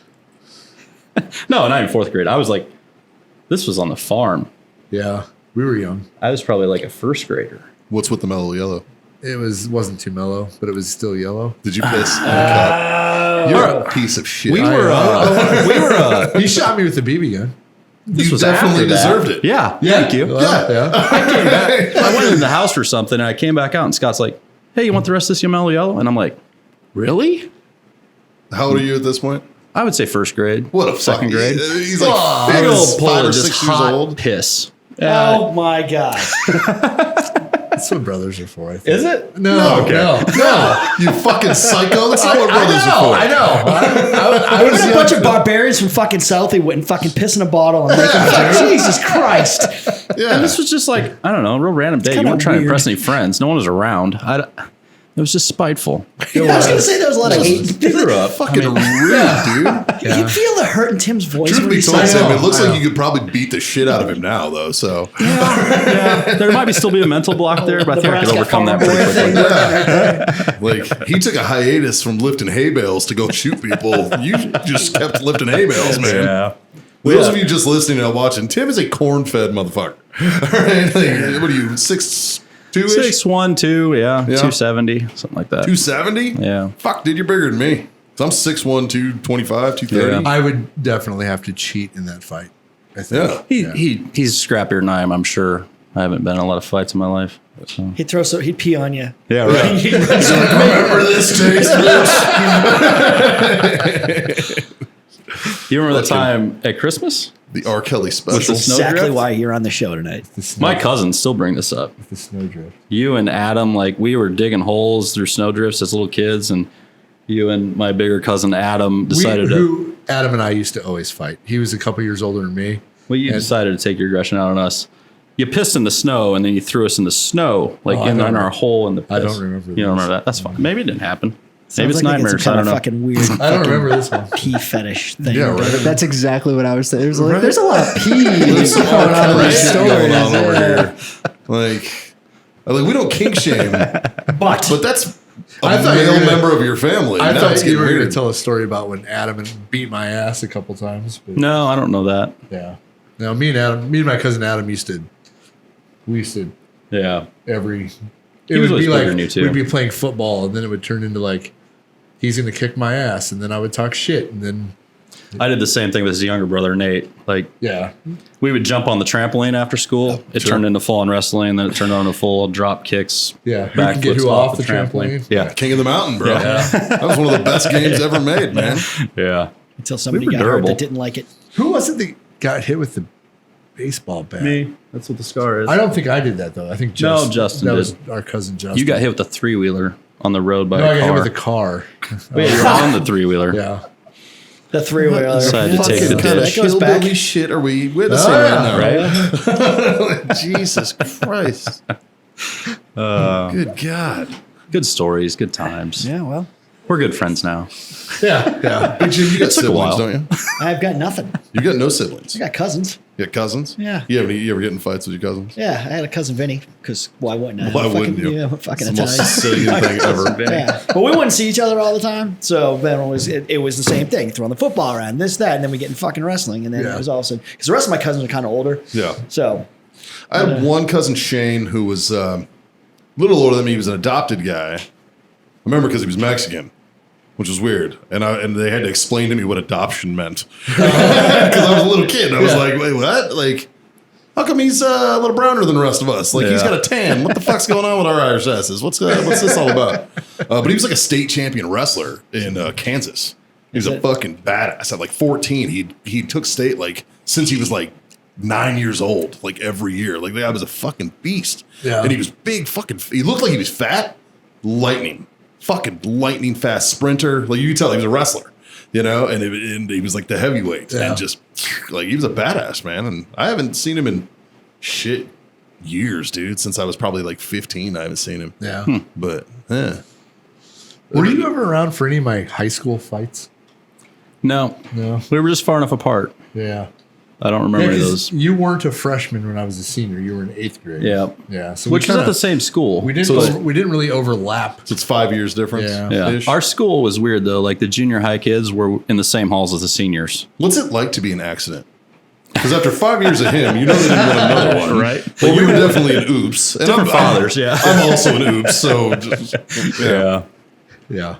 No, not in 4th grade. I was like, this was on the farm. Yeah. We were young. I was probably like a 1st grader. What's with the mellow yellow? It wasn't too mellow, but it was still yellow. Did you piss in a cup? You're a piece of shit. We were, He shot me with the BB gun. You was definitely after that. deserved it. Yeah. Thank you. Well, yeah. I went in the house for something and I came back out and Scott's like, hey, you want the rest of this mellow yellow? And I'm like, really? How old are you at this point? I would say 1st grade. What a 2nd grade. He's like Big big old old pull 5 or of just 6 years hot old. piss. Oh my god! That's what brothers are for, I think. Is it? No, Okay. no. You fucking psycho. That's not what brothers are for. I know. I was What a young. bunch of barbarians from fucking South. They went and fucking piss in a bottle and making Jesus Christ! Yeah. And this was just like, I don't know, a real random day. You kinda weren't trying to weird. impress any friends. No one was around. It was just spiteful. I was gonna say there was a lot of hate. fucking rude, dude. You feel the hurt in Tim's voice Truth when be he told, says Tim, it. it looks like you could probably beat the shit out of him now, though. So Yeah. There might still be a mental block there, but I think I could overcome that pretty quickly. like he took a hiatus from lifting hay bales to go shoot people. You just kept lifting hay bales, man. Yeah. those of you just listening and watching, Tim is a corn-fed motherfucker. All right, like, what are you, 6'2"? 6'1", 2", yeah, 270, something like that. 270? Yeah. Fuck, dude, you're bigger than me. So I'm 6'1", 225, 230. Yeah. I would definitely have to cheat in that fight. I think. Yeah. He's scrappier than I am, I'm sure. I haven't been in a lot of fights in my life. So. He'd pee on you. Yeah, right. Remember this taste, bitch? You remember the time at Christmas? The R. Kelly special. With the snow Exactly drift? why you're on the show tonight. My cousins still bring this up. The snowdrift. You and Adam, like we were digging holes through snowdrifts as little kids, and you and my bigger cousin Adam decided to. Adam and I used to always fight. He was a couple years older than me. Well, you decided to take your aggression out on us. You pissed in the snow, and then you threw us in the snow, like in our hole in the piss. I don't remember You don't this. remember that? That's fine. Maybe it didn't happen. Maybe Sounds it's like nightmares. some I kind don't of know. fucking weird. I don't remember this one. Pee fetish thing. Yeah, right. That's exactly what I was saying. There's a lot of pee There's some going on in R. these Kelly shit going on stories. over Yeah. here. Like we don't kink shame, But but that's a I thought you were male gonna- member of your family. I Now thought it's you getting were going weird. to tell a story about when Adam beat my ass a couple times. But No, I don't know that. yeah. Now me and my cousin Adam used to Yeah. every. He It was would always be bigger like than you, too. we'd be playing football, and then it would turn into like he's going to kick my ass, and then I would talk shit, and then I did the same thing with his younger brother Nate. Like yeah, we would jump on the trampoline after school. It turned into full on wrestling, and then it turned on to full drop kicks. yeah. Who can get backflips who off the trampoline? Yeah, King of the Mountain, bro. That was one of the best games ever made, man. yeah. until somebody We were got hurt durable. that didn't like it. Who was it that got hit with the baseball bat? Me. That's what the scar is. I don't think I did that though. I think No, Justin. Justin That did. was our cousin Justin. You got hit with a 3-wheeler on the road by No, I a got hit car. with a car. Wait, you're on the 3-wheeler. Yeah. The 3-wheeler. Decided to take the What kind of ditch. That goes back. hillbilly shit are we witnessing yeah, right now? Right? Jesus Christ. Good God. Good stories, good times. Yeah, well, We're good friends now. Yeah. Yeah. Hey, Jim, you got took a siblings, while. don't you? I've got nothing. You got no siblings. I got cousins. You got cousins? Yeah. You ever get in fights with your cousins? Yeah, I had a cousin Vinny because why wouldn't I? Why wouldn't you? Yeah, fucking It's the most Italian. Sicilian thing ever. Yeah, but we wouldn't see each other all the time. So then it was the same thing, throwing the football around, this, that, and then we get in fucking wrestling, and then Yeah. it was all of a sudden because the rest of my cousins are kind of older. Yeah. So I had one cousin, Shane, who was a little older than me. He was an adopted guy. I remember because he was Mexican, which was weird. And they had to explain to me what adoption meant. Because I was a little kid. And I was like, wait, what? Like, how come he's a little browner than the rest of us? Like, he's Yeah. got a tan. What the fuck's going on with our Irish asses? What's this all about? But he was like a state champion wrestler in Kansas. He was a fucking badass. At like 14, he took state like since he was like 9 years old, like every year. Like the guy was a fucking beast. Yeah. And he was big, he looked like he was fat, fucking lightning fast sprinter. Like you could tell he was a wrestler, you know, and he was like the heavyweight Yeah. and just like he was a badass, man. And I haven't seen him in shit years, dude. Since I was probably like 15, I haven't seen him. Yeah. But yeah. Were you ever around for any of my high school fights? No. No. We were just far enough apart. Yeah. I don't remember any of those. You weren't a freshman when I was a senior. You were in 8th grade. Yeah. Yeah. So Which we is at kinda- the same school. We didn't. So- we didn't really overlap. So it's 5 years difference. Yeah. Yeah. ish. Our school was weird though. Like the junior high kids were in the same halls as the seniors. What's it like to be an accident? Because after 5 years of him, you know they didn't want another one, Right. Well, you were definitely an oops. And Different fathers, yeah. I'm also an oops. So yeah. Yeah.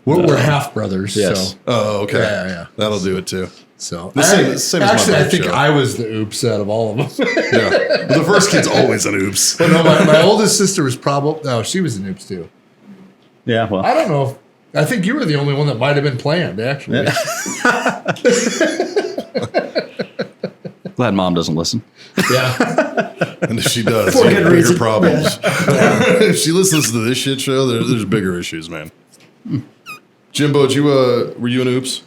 We're half brothers. Yes. So. Oh, okay. Yeah. That'll do it too. So The same as my actually, I birth think show. I was the oops out of all of them. Yeah. Well, the first kid's always an oops. But no, my oldest sister was probably she was an oops too. Yeah. Well. I don't know. I think you were the only one that might have been planned actually. Glad mom doesn't listen. Yeah. And if she does, For there's good bigger reason. problems. If she listens to this shit show, there's bigger issues, man. Jimbo, were you an oops?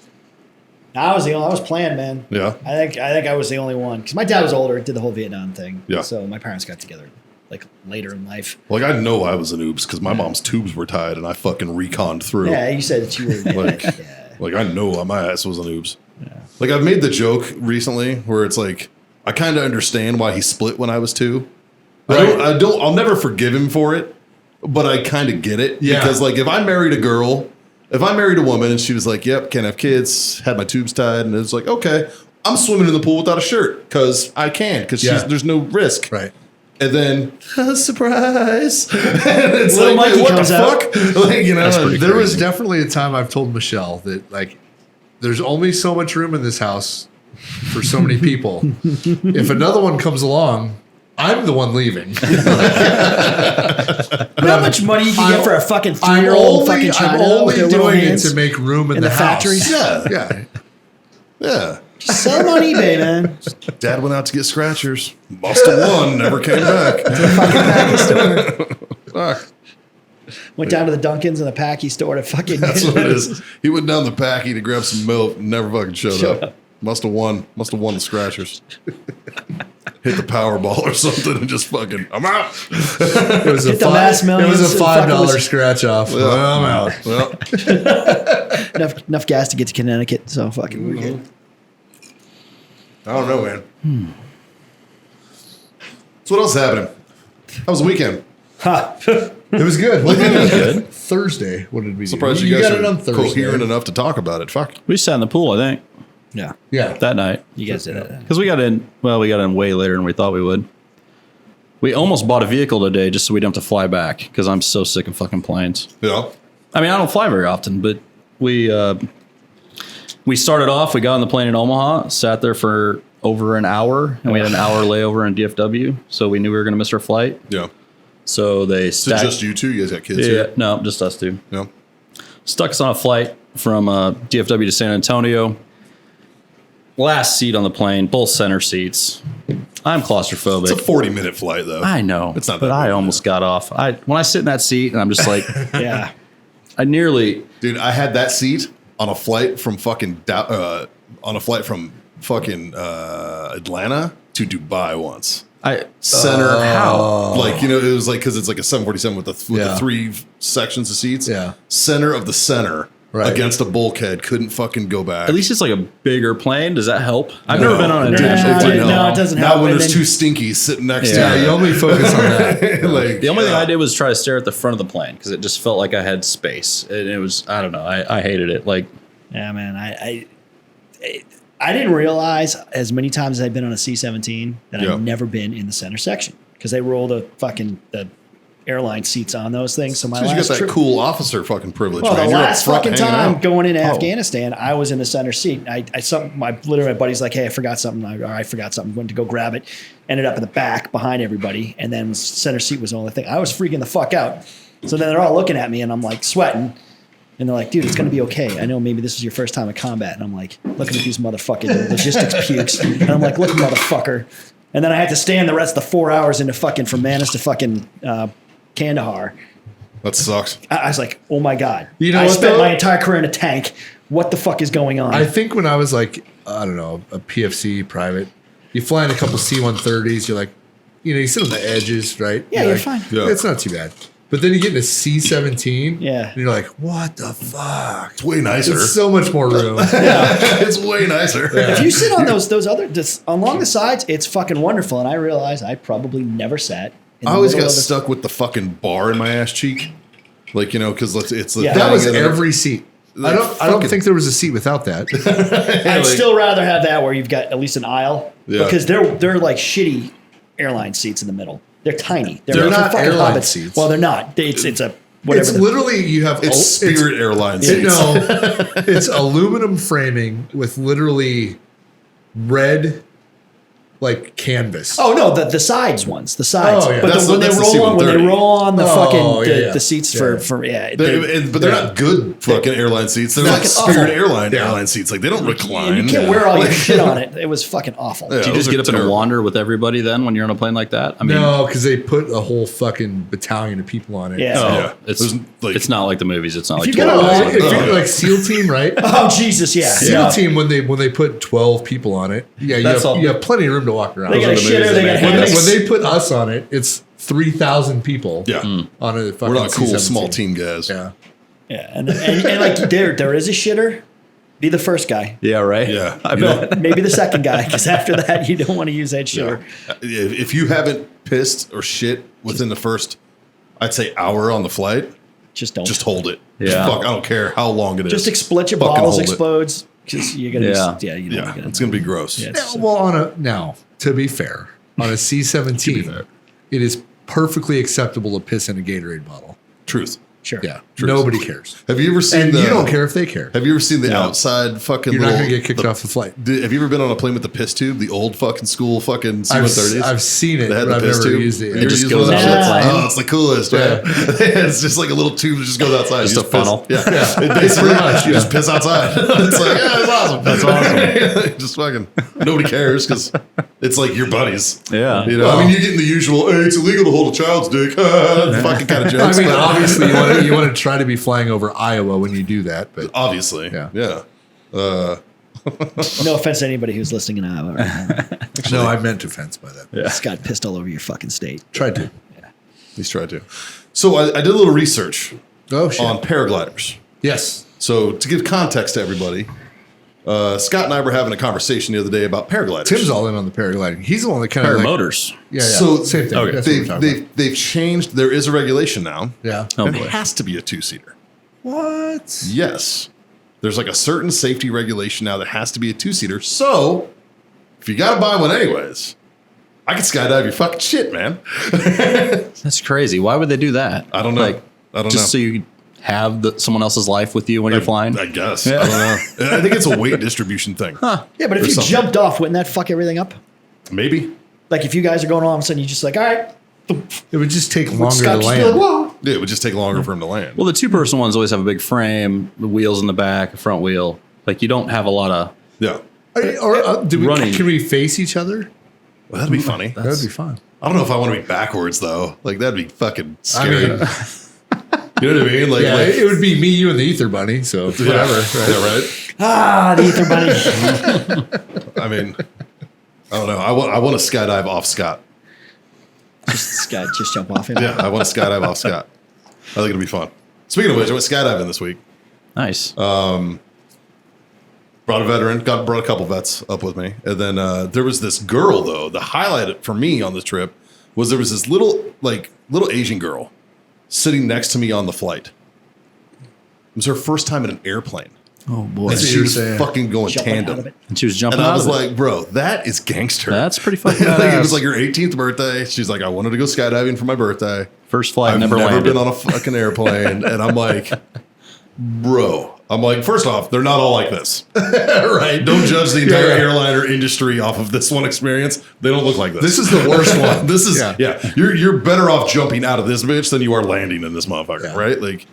I was planned, man. Yeah. I think I was the only one because my dad was older, did the whole Vietnam thing. Yeah. So my parents got together like later in life. Like I know I was an oops because my mom's tubes were tied and I fucking reconned through. Yeah, you said that you were. Like, yeah. like I know my ass was an oops. Like I've made the joke recently where it's like I kind of understand why he split when I was 2. I'll never forgive him for it, but I kind of get it. Yeah. Because like if I married a woman and she was like, "Yep, can't have kids," had my tubes tied, and it's like, okay, I'm swimming in the pool without a shirt because I can, because there's no risk. Right. And then, surprise. And it's Little like, Mikey what comes the out. fuck? Like, you know, There was definitely a time I've told Michelle that like there's only so much room in this house for so many people. If another one comes along, I'm the one leaving. How much money you can get for a fucking 3-year-old fucking China? I'm only with their little doing it hands to make room in the house. factories? Yeah. Yeah. Yeah. Just sell them on eBay, man. Dad went out to get scratchers. Must have won. Never came back. Fuck. Went down to the Dunkins and the Packy store to fucking. That's what it is. He went down the Packy to grab some milk. Never fucking showed up. Must have won. Must have won the scratchers. Hit the Powerball or something and just fucking, I'm out. It was a Hit the last it was millions a and $5 scratch off. Well, Well, I'm out. Well, enough gas to get to Connecticut, so fucking we're good. I don't know, man. So what else is happening? How was the weekend? It was good. What did we do? Thursday. What did we do? Surprised you guys got it on are Thursday. coherent enough to talk about it. Fuck. We sat in the pool, I think, Yeah, Yeah. that night. you guys did it. Because we got in way later than we thought we would. We almost bought a vehicle today just so we don't have to fly back because I'm so sick of fucking planes. Yeah. I mean, I don't fly very often, but we started off, we got on the plane in Omaha, sat there for over an hour, and we had an hour layover in DFW, so we knew we were going to miss our flight. Yeah. So they So stacked. just you two? You guys got kids Yeah, here? no, just us two. Yeah. Stuck us on a flight from DFW to San Antonio. Last seat on the plane, both center seats. I'm claustrophobic. It's a 40-minute flight, though. I know, It's not but that I big, almost got off. When I sit in that seat and I'm just like, Yeah, I nearly. Dude, I had that seat on a flight from Atlanta to Dubai once. Center, how? Like, you know, it was like, because it's like a 747 with the Yeah. 3 sections of seats. Yeah. Center of the center Right. against a bulkhead. Couldn't fucking go back. At least it's like a bigger plane. Does that help? I've never been on an Dude, international Nah, plane. dude, no, it doesn't Not help. when And there's then- 2 stinkies sitting next Yeah, to you you. only focus on that. Like, The only thing I did was try to stare at the front of the plane because it just felt like I had space. And it was, I don't know, I hated it. Like, yeah, man. I didn't realize as many times as I've been on a C-17 that Yeah. I've never been in the center section because they roll the airline seats on those things. So my Because you last got that trip, cool officer fucking privilege, well, man. the You're up last front fucking hanging time out. going into Oh. Afghanistan, I was in the center seat. Literally my buddy's like, hey, I forgot something. I forgot something. Went to go grab it. Ended up in the back behind everybody. And then center seat was the only thing. I was freaking the fuck out. So then they're all looking at me and I'm like sweating. And they're like, dude, it's going to be okay. I know maybe this is your first time in combat. And I'm like, looking at these motherfucking logistics pukes. And I'm like, look, motherfucker. And then I had to stand the rest of the 4 hours into fucking from Manis to fucking Kandahar. That sucks. I was like, oh my God. You know I what, spent though? my entire career in a tank. What the fuck is going on? I think when I was like, I don't know, a PFC private, you fly in a couple C-130s, you're like, you know, you sit on the edges, right? Yeah, You're you're like, fine. Yeah. It's not too bad. But then you get in a C-17, Yeah. and you're like, what the fuck? It's way nicer. There's so much more room. It's way nicer. if you sit on those other just along the sides, it's fucking wonderful. And I realized I probably never sat. In I the always middle got of the- stuck with the fucking bar in my ass cheek. Like, you know, because it's the Yeah. That was thing and every seat. Like, I don't fucking- think there was a seat without that. I'd still rather have that where you've got at least an aisle Yeah. because they're like shitty airline seats in the middle. They're tiny. They're for not fucking airline hobbits. seats. Well, they're not. It's a whatever. It's the- literally, you have... It's Spirit Airlines. It's aluminum framing with literally red, like, canvas. Oh no, the sides ones, the sides. Oh, yeah. But That's when the they roll on, when they C-130. roll on the Oh, fucking yeah. the seats Yeah. for yeah, But they're not good fucking airline seats. They're like fucking Spirit awful. airline seats. Like, they don't recline. and you can't wear all your shit on it. It was fucking awful. Yeah. do you Those just are get up and terrible. wander with everybody then when you're on a plane like that? I mean, No, because they put a whole fucking battalion of people on it. Yeah. So- Yeah. it's, There's, like- it's not like the movies. It's not like you 12 get a guys lot- on If it. you're like SEAL team, right? Oh Jesus, yeah. SEAL Yeah. team when they put 12 people on it, yeah, That's all- you have plenty of room to walk around. They got a Those are the shitter. movies They that got make hammocks. When they put us on it, it's 3,000 people. Yeah. On a fucking We're not cool C-17. small team guys. Yeah. Yeah, and like there is a shitter. Be the first guy. Yeah, right? Yeah. I You know, bet. Maybe the second guy, because after that you don't want to use that shitter. If you haven't pissed or shit within the first, I'd say, hour on the flight, Just don't. just hold it. Yeah. Just fuck, I don't care how long it is. Just split your Fucking balls, hold it. explodes. Because you're gonna, you know, Yeah, it's gonna be gross. Yeah, Yeah, well, now to be fair, on a C-17, it is perfectly acceptable to piss in a Gatorade bottle. Truth. sure. Yeah, Truth. nobody cares, Have you ever seen and the? you don't care if they care. Have you ever seen the outside fucking? You're not little- going to get kicked off the flight. Have you ever been on a plane with the piss tube? The old fucking school fucking C-130s? I've seen it, They had but the I've piss never tube. used it. You yet. ever just used goes one of out those? the plane. Oh, it's the coolest, man. It's just like a little tube that just goes outside. Just You a funnel. Piss. Yeah, it basically you just piss outside. It's like, yeah, it's awesome. That's awesome. Just fucking nobody cares because it's like your buddies. Yeah. You know, I mean, you're getting the usual. Hey, it's illegal to hold a child's dick. Fucking kind of I jokes. mean, but obviously, you want to try to be flying over Iowa when you do that, but obviously, Yeah. No offense to anybody who's listening in Iowa. Right now. no, I meant offense by that. Yeah. Scott pissed all over your fucking state. Tried to. He's tried to. So I did a little research Oh shit. on paragliders. Yes. So to give context to everybody, Scott and I were having a conversation the other day about paragliders. Tim's all in on the paragliding. He's the one that kind of Paramotors. Yeah. So same thing. okay. That's what we're talking about. They've changed. There is a regulation now. Yeah. Oh It boy. has to be a two-seater. What? Yes. There's like a certain safety regulation now that has to be a two-seater. So if you got to buy one anyways, I can skydive your fucking shit, man. That's crazy. Why would they do that? I don't know. Like, I don't just know. so you have someone else's life with you when you're flying. I guess. I don't know. I think it's a weight distribution thing. Yeah, but if Or you something. jumped off, wouldn't that fuck everything up? Maybe. Like if you guys are going on, all of a sudden you're just like, all right. It would just take Would longer to Scott just be land. like, whoa. Yeah, it would just take longer for him to land. Well, the two-person ones always have a big frame, the wheels in the back, a front wheel. Like you don't have a lot of. Yeah. Running. Can we face each other? Well, that'd be funny. That would be fun. I don't know if I want to be backwards though. Like that'd be fucking I scary. mean, You know what I mean? Like, yeah, like it would be me, you, and the ether bunny. So whatever. Right? Yeah, right. Ah, the ether bunny. I mean, I don't know. I want to skydive off Scott. Scott, just jump off him. Yeah, I want to skydive off Scott. I think it'll be fun. Speaking of which, I went skydiving this week. Nice. Brought a veteran, brought a couple vets up with me, and then there was this girl though. The highlight for me on this trip was there was this little Asian girl sitting next to me on the flight. It was her first time in an airplane, oh boy. and what she you're was saying. fucking going Jumping out of tandem. it. And she was jumping And out I was of it. like, bro, that is gangster. That's pretty fucking Like, it was badass. like her 18th birthday. She's like, I wanted to go skydiving for my birthday. First flight, I've never never landed. been on a fucking airplane. And I'm like, bro. I'm like, first off, they're not all like this. Right? Don't judge the entire airliner industry off of this one experience. They don't look like this. This is the worst one. This is Yeah. You're better off jumping out of this bitch than you are landing in this motherfucker, Yeah. right? Like,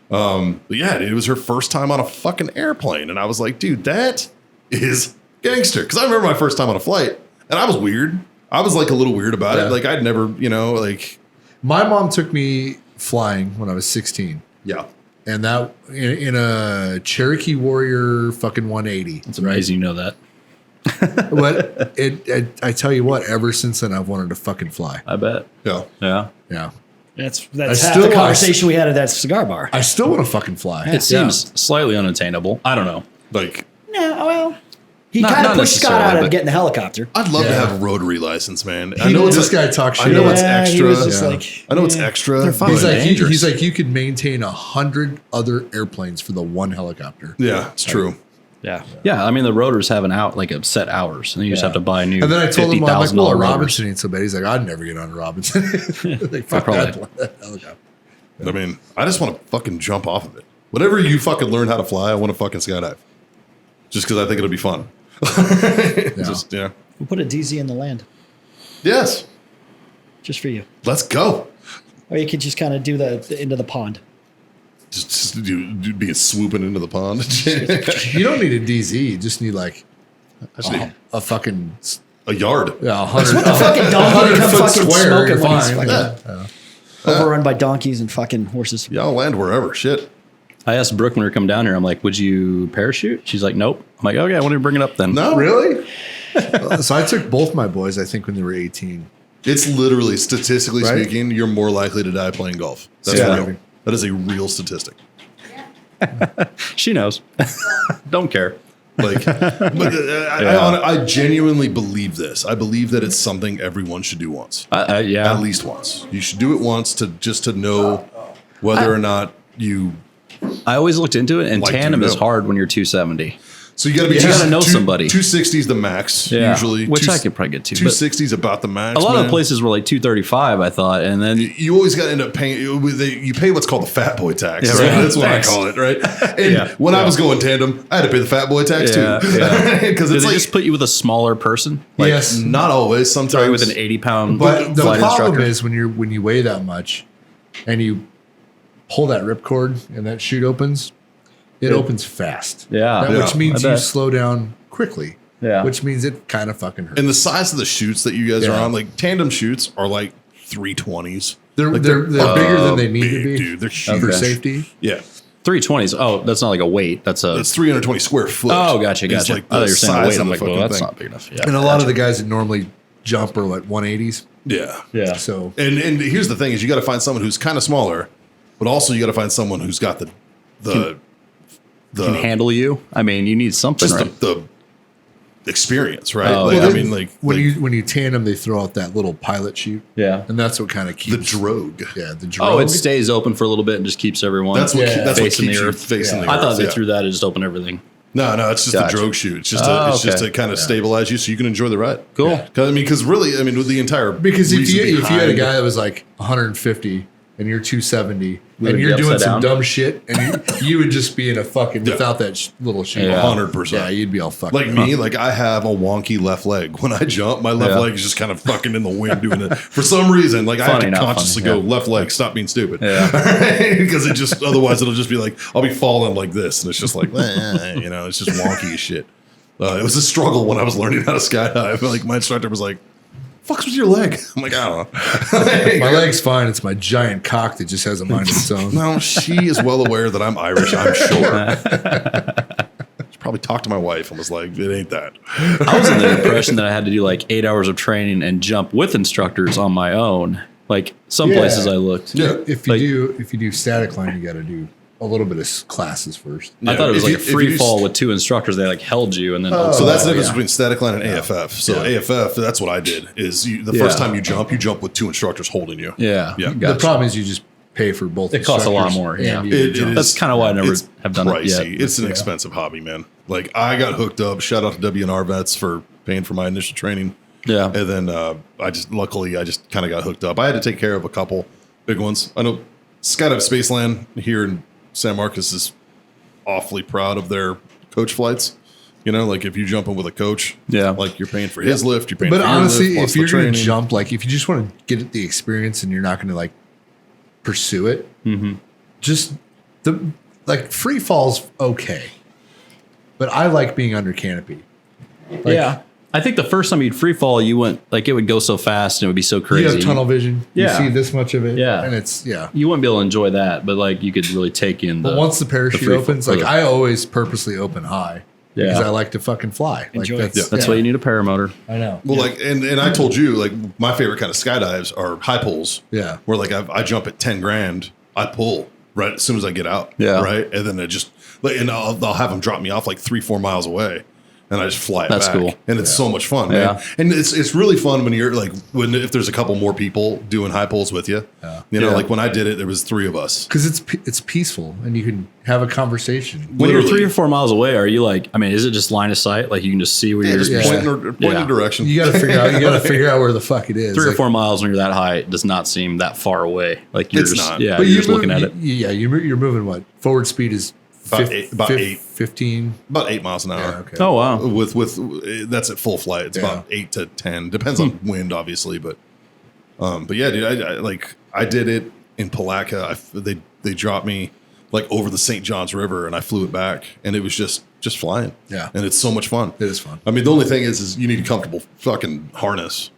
but yeah, it was her first time on a fucking airplane, and I was like, dude, that is gangster. Because I remember my first time on a flight, and I was weird. I was like a little weird about Yeah. it. Like I'd never, like, My mom took me flying when I was 16, yeah, and that in a Cherokee Warrior fucking 180. It's amazing you know that. But I tell you what, ever since then I've wanted to fucking fly. I bet. yeah. Yeah. Yeah, That's I half still- the conversation we had at that cigar bar. I still want to fucking fly. It seems slightly unattainable. I don't know. Like, No, well, he Not- kind of not pushed Scott necessarily, out of but- getting the helicopter. I'd love to Yeah. have a rotary license, man. I He- know it's this guy talks I shit. know it's Yeah, he extra. was just Yeah. like, I know it's extra. They're fine. but- He's like, dangerous. he's like, you could maintain 100 other airplanes for the one helicopter. yeah, it's true. yeah. Yeah, I mean the rotors have like a set hours, and you just have to buy new. And then I told him, I'm like, $50,000 well, rotors. Robinson ain't so bad. He's like, I'd never get on a Robinson. Like, fuck probably- that helicopter. I mean, I just want to fucking jump off of it. Whenever you fucking learn how to fly, I want to fucking skydive. Just because I think it'll be fun. Just, yeah. We'll put a DZ in the land Yes. just for you. Let's go. Or you could just kind of do the into the pond. Just be swooping into the pond. You don't need a DZ. You just need like Actually, a fucking a yard. 100. What the fucking donkey to come fucking smoke him when he's fine. fucking overrun by donkeys and fucking horses. Yeah, I'll land wherever. Shit. I asked Brooke when we were coming down here. I'm like, "Would you parachute?" She's like, "Nope." I'm like, "Okay, I want to bring it up then." No. Really? So I took both my boys, I think, when they were 18. It's literally, statistically Right? speaking, you're more likely to die playing golf. That's Yeah. real. That is a real statistic. She knows. Don't care. Like, but I genuinely believe this. I believe that it's something everyone should do once. Yeah. At least once. You should do it once to know whether or not you. I always looked into it, and Like to tandem is know. hard when you're 270. So you got to be. You gotta know somebody. 260 is the max usually, which I could probably get to. 260 is about the max. A lot man. of places were like 235, I thought, and then You always got to end up paying. You pay what's called the fat boy tax. Yeah, Right? right. That's what Thanks. I call it, right? And when I was going tandem, I had to pay the fat boy tax too, because did it's they like just put you with a smaller person? like, Yes. not always. Sometimes Sorry, with an 80-pound But the flight problem instructor. is when you weigh that much and you pull that ripcord and that chute opens, it opens fast. Yeah. Which Yeah. means I you bet. slow down quickly. Yeah. Which means it kind of fucking hurts. and the size of the chutes that you guys are Yeah. on, like tandem chutes, are like 320s. They're Like, bigger than they need big, to be, dude. They're for huge. safety. Yeah, 320s. Oh, that's not like a weight. That's a. it's 320 square foot. Oh, gotcha. It's Like I thought you were saying size weight. of I'm the like, well, fucking that's thing. not big enough. Yeah. And a lot of the guys that normally jump are what 180s. Yeah, Yeah. So And here's the thing: is you got to find someone who's kind of smaller, but also you got to find someone who's got the Can handle you. I mean, you need something, just right? the experience, right? Oh, like, yeah. I mean, like when like you tandem, they throw out that little pilot chute. Yeah. And that's what kind of keeps the drogue. Yeah, the Oh, drogue. it stays open for a little bit and just keeps everyone. That's what Yeah. that's what Facing keeps the you earth. facing Yeah. the I earth. thought they yeah. threw that and just open everything. No, it's just Gotcha. a drogue shoot. It's just Okay. to kind of stabilize you so you can enjoy the ride. Cool. Because really, I mean, with the entire Because if reason you had a behind- guy that was like 150 and you're 270 Would and it you're be doing upside some down? dumb shit and you would just be in a fucking without that little chute. Yeah. 100%. Yeah, you'd be all fucked. Like up. me, like I have a wonky left leg. When I jump, my left Yeah. leg is just kind of fucking in the wind doing it. For some reason, like I Funny, have not to consciously funny, go yeah. left leg, stop being stupid. Yeah. Because it just, otherwise it'll just be like, I'll be falling like this. And it's just like, it's just wonky as shit. It was a struggle when I was learning how to skydive. Like my instructor was like, fuck's with your leg? I'm like, I don't know. My leg's fine. It's my giant cock that just has a mind of its own. No, she is well aware that I'm Irish, I'm sure. She probably talked to my wife and was like, it ain't that. I was in the impression that I had to do like 8 hours of training and jump with instructors on my own. Like some Yeah. places I looked. Yeah. If you do static line, you got to do a little bit of classes first. I thought it was If like you- a if you free do fall with two instructors. They like held you and then So that's the difference yeah. between static line and AFF. So Yeah. AFF, that's what I did. Is the first Yeah. time you jump with two instructors holding you. yeah. Yeah. The problem is you just pay for both. It costs a lot instructors more, and yeah. you It jump. is- That's kind of why I never It's have done it pricey. yet. It's an expensive hobby, man. Like I got hooked up. Shout out to WNR vets for paying for my initial training. Yeah. And then luckily I just kind of got hooked up. I had to take care of a couple big ones. I know Skydive Spaceland here in San Marcos is awfully proud of their coach flights. You know, like if you jump in with a coach, Yeah. like you're paying for his lift, you're paying But for honestly, your lift, plus if you're the going to training. jump, like if you just want to get the experience and you're not going to like pursue it, just free fall's okay. But I like being under canopy. Yeah. I think the first time you'd free fall, you went like it would go so fast and it would be so crazy. You have tunnel vision. Yeah. You see this much of it. Yeah. And it's, You wouldn't be able to enjoy that, but like you could really take in the. But once the parachute free opens, fall- like I always purposely open high. Yeah. Because I like to fucking fly. Enjoy. Like That's why you need a paramotor. I know. Well, like, and I told you, like, my favorite kind of skydives are high pulls. Yeah. Where like I jump at 10 grand, I pull right as soon as I get out. Yeah. Right, and then it just like, and I'll have them drop me off like 3-4 miles away, and I just fly it That's back. cool. And it's so much fun, Yeah. man. And it's really fun when you're like if there's a couple more people doing high pulls with you. You know, Yeah. like when I did it, there was 3 of us. Because it's peaceful and you can have a conversation. When you're Literally. 3 or 4 miles away, are you like? I mean, is it just line of sight? Like you can just see where Yeah, you're. just Yeah. pointing direction. You got to figure out where the fuck it is. 3 or Like, 4 miles when you're that high, it does not seem that far away. Like you're It's just not. yeah, But you're you just looking at it. Yeah, you're moving what? Forward speed is About eight. 15. About 8 miles an hour. Yeah, okay. Oh wow, With that's at full flight. It's Yeah. about 8 to 10. Depends on wind, obviously, but yeah, dude. I did it in Palatka. They dropped me like over the St. Johns River, and I flew it back, and it was just flying. Yeah. and it's so much fun. It is fun. I mean, the only thing is you need a comfortable fucking harness.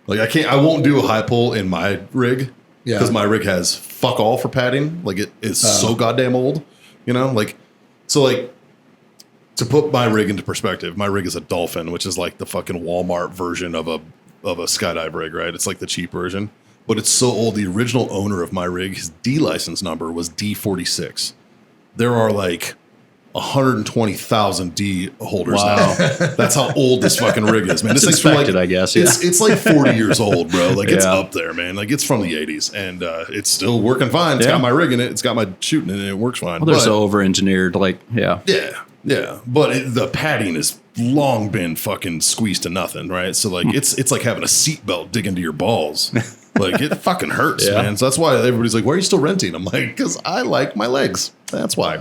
Like I won't do a high pull in my rig. Yeah. Because my rig has fuck all for padding. Like it is so goddamn old. You know, to put my rig into perspective, my rig is a Dolphin, which is like the fucking Walmart version of a skydive rig, right? It's like the cheap version, but it's so old. The original owner of my rig, his D license number was D46. There are like 120,000 D holders Wow. now. That's how old this fucking rig is, man. This It's thing's from inspected, I guess, It's like 40 years old, bro. Like it's Yeah. up there, man. Like it's from the 80s, and it's still working fine. It's Yeah. got my rig in it. It's got my shooting in it. It works fine. well, they're But- so over engineered. Like yeah, yeah, Yeah, but the padding has long been fucking squeezed to nothing, right? So like it's like having a seatbelt dig into your balls. Like it fucking hurts, man. So that's why everybody's like, "Why are you still renting?" I'm like, "Because I like my legs. That's why."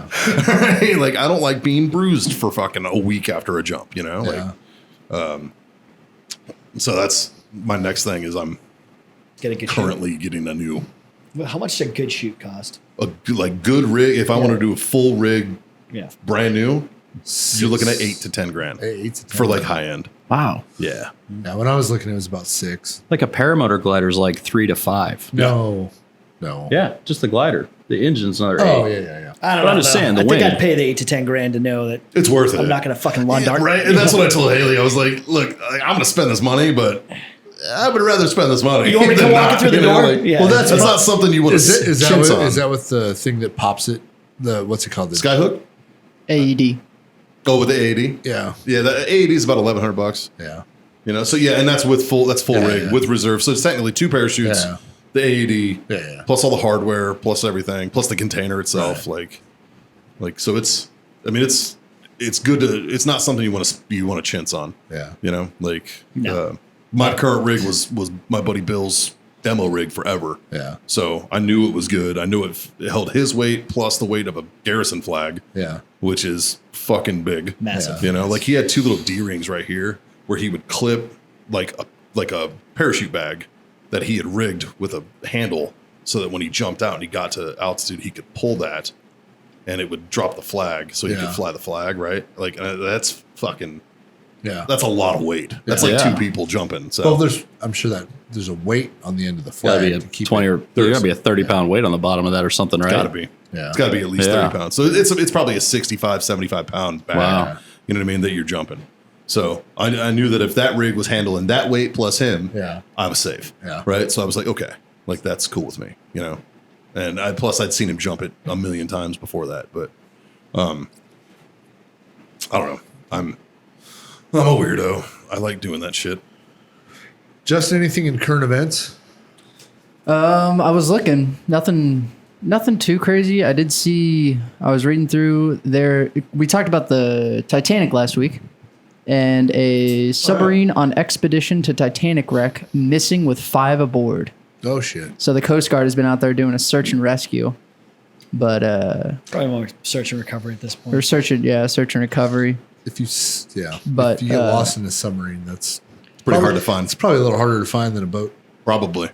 Right? Like I don't like being bruised for fucking a week after a jump. You know, like so that's my next thing is I'm Get a good currently getting a new shoot. How much does a good shoot cost? good rig. If I want to do a full rig, Yeah. brand new, you're looking at 8 to 10 grand 8 to 10 for like high end. Wow. Yeah. Yeah, when I was looking, it was about 6. Like a paramotor glider is like 3 to 5. No. Yeah, just the glider. The engine's another 8. Oh, yeah. I don't But know. I'm just saying, the I think wind. I'd pay the 8 to 10 grand to know that It's worth it. I'm not going to fucking lawn Yeah, dart. right. And that's what I told Haley. I was like, look, I'm going to spend this money, but I would rather spend this money. You want me to come than walking not, through the you know, door? like, Yeah. Well, that's not something you want to Is chintz on. that with the thing that pops it? What's it called? The Skyhook? AED. Go with the AED. Yeah. Yeah, the AED is about $1,100. Yeah. You know, so yeah, and that's full Yeah, rig yeah. with reserve. So it's technically 2 parachutes, Yeah. the AED, Yeah. plus all the hardware, plus everything, plus the container itself. Like so it's. I mean, it's good to. It's not something you want to chintz on. Yeah. You know, like No. my current rig was my buddy Bill's demo rig forever. Yeah. So I knew it was good. I knew it held his weight plus the weight of a garrison flag, Yeah. which is fucking big. Massive. You know, like he had 2 little D rings right here where he would clip like a parachute bag that he had rigged with a handle so that when he jumped out and he got to altitude, he could pull that and it would drop the flag so he Yeah. could fly the flag, right? Like that's fucking, Yeah. that's a lot of weight. That's like Yeah. 2 people jumping. So Well, I'm sure that there's a weight on the end of the flag Gotta be a to keep 20 it. or there gotta be a 30-pound weight on the bottom of that or something, right? gotta be. Yeah. It's got to be at least Yeah. 30 pounds. So it's probably a 65, 75 pound bag. Wow. You know what I mean? That you're jumping. So I knew that if that rig was handling that weight plus him, Yeah. I was safe. Yeah. Right. So I was like, okay, like that's cool with me, you know? And plus I'd seen him jump it a million times before that, but, I don't know. I'm a weirdo. I like doing that shit. Just anything in current events? I was looking. Nothing too crazy. I did see. I was reading through there. We talked about the Titanic last week, and a submarine on expedition to Titanic wreck missing with 5 aboard. Oh, shit. So the Coast Guard has been out there doing a search and rescue, but Probably more search and recovery at this point. they're search and recovery. If you, But, if you get lost in a submarine, that's Pretty hard to find. It's probably a little harder to find than a boat. Probably.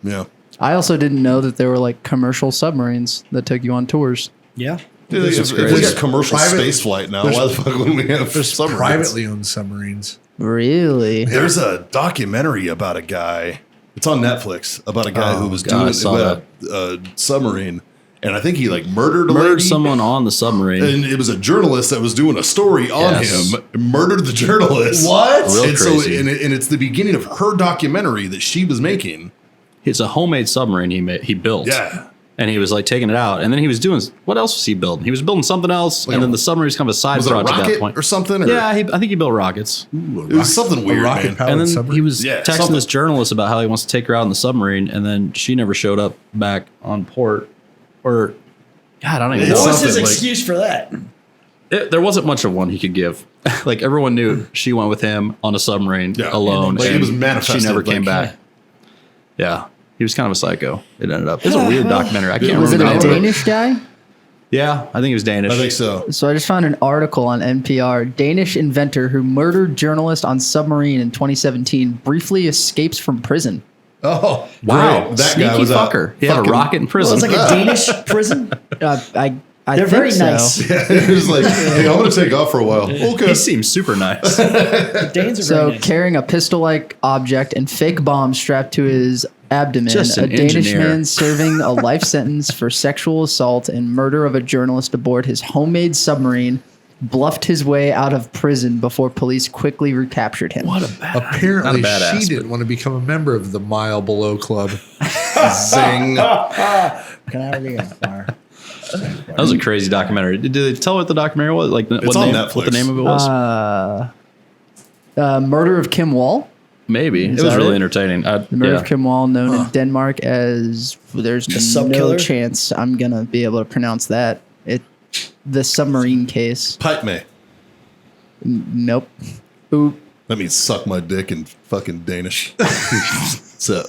Yeah. I also didn't know that there were like commercial submarines that took you on tours. Yeah. Dude, if we crazy. got commercial Private- space flight now, why the fuck would we have submarines? Privately owned submarines. Really? There's a documentary about a guy. It's on Netflix about a guy who was God, I doing saw a submarine, and I think he like murdered a lady. someone on the submarine. And it was a journalist that was doing a story on Yes. him, murdered the journalist. What? Real And so, crazy. and it's the beginning of her documentary that she was making. It's a homemade submarine he built. Yeah. And he was like taking it out, and then he was doing what else was he building? He was building something else, Like and a- then the submarine's kind of a side Was it a project at that rocket point. or something? Or? Yeah, I think he built rockets. It was something weird, a rocket man. powered And then submarine. he was Yeah, texting something. this journalist about how he wants to take her out in the submarine, and then she never showed up back on port. Or, God, I don't even It's What know. was his something like- excuse for that? There wasn't much of one he could give. Like everyone knew she went with him on a submarine Yeah. alone. Like, it and was manifested, She never came like- back. Yeah. He was kind of a psycho. It ended up. It's a weird documentary. I can't Was it remember. a the name of Danish guy? Yeah, I think he was Danish. I think so. So I just found an article on NPR. Danish inventor who murdered journalist on submarine in 2017 briefly escapes from prison. Oh, Wow, great. That sneaky guy was fucker. He had a fucking- rocket in Well, prison. it's like a Danish prison. I They're think very so. nice. He was like, hey, I'm going to take off for a while. Okay. He seems super nice. The Danes are So very nice. carrying a pistol-like object and fake bombs strapped to his abdomen, Just a an Danish engineer. man serving a life sentence for sexual assault and murder of a journalist aboard his homemade submarine bluffed his way out of prison before police quickly recaptured him. What a bad. Apparently, Not a badass, she didn't want to become a member of the Mile Below Club. Zing. Can I really get fire? That was a crazy documentary. Did they tell what the documentary was? Like, It's on what the Netflix. name of it was? Murder of Kim Wall. Maybe. It that was really it? entertaining. The murder Yeah. of Kim Wall, known in Denmark as there's sub no killer? chance I'm gonna be able to pronounce that. The submarine case. Pipe me. Nope. Oop. That means suck my dick in fucking Danish. So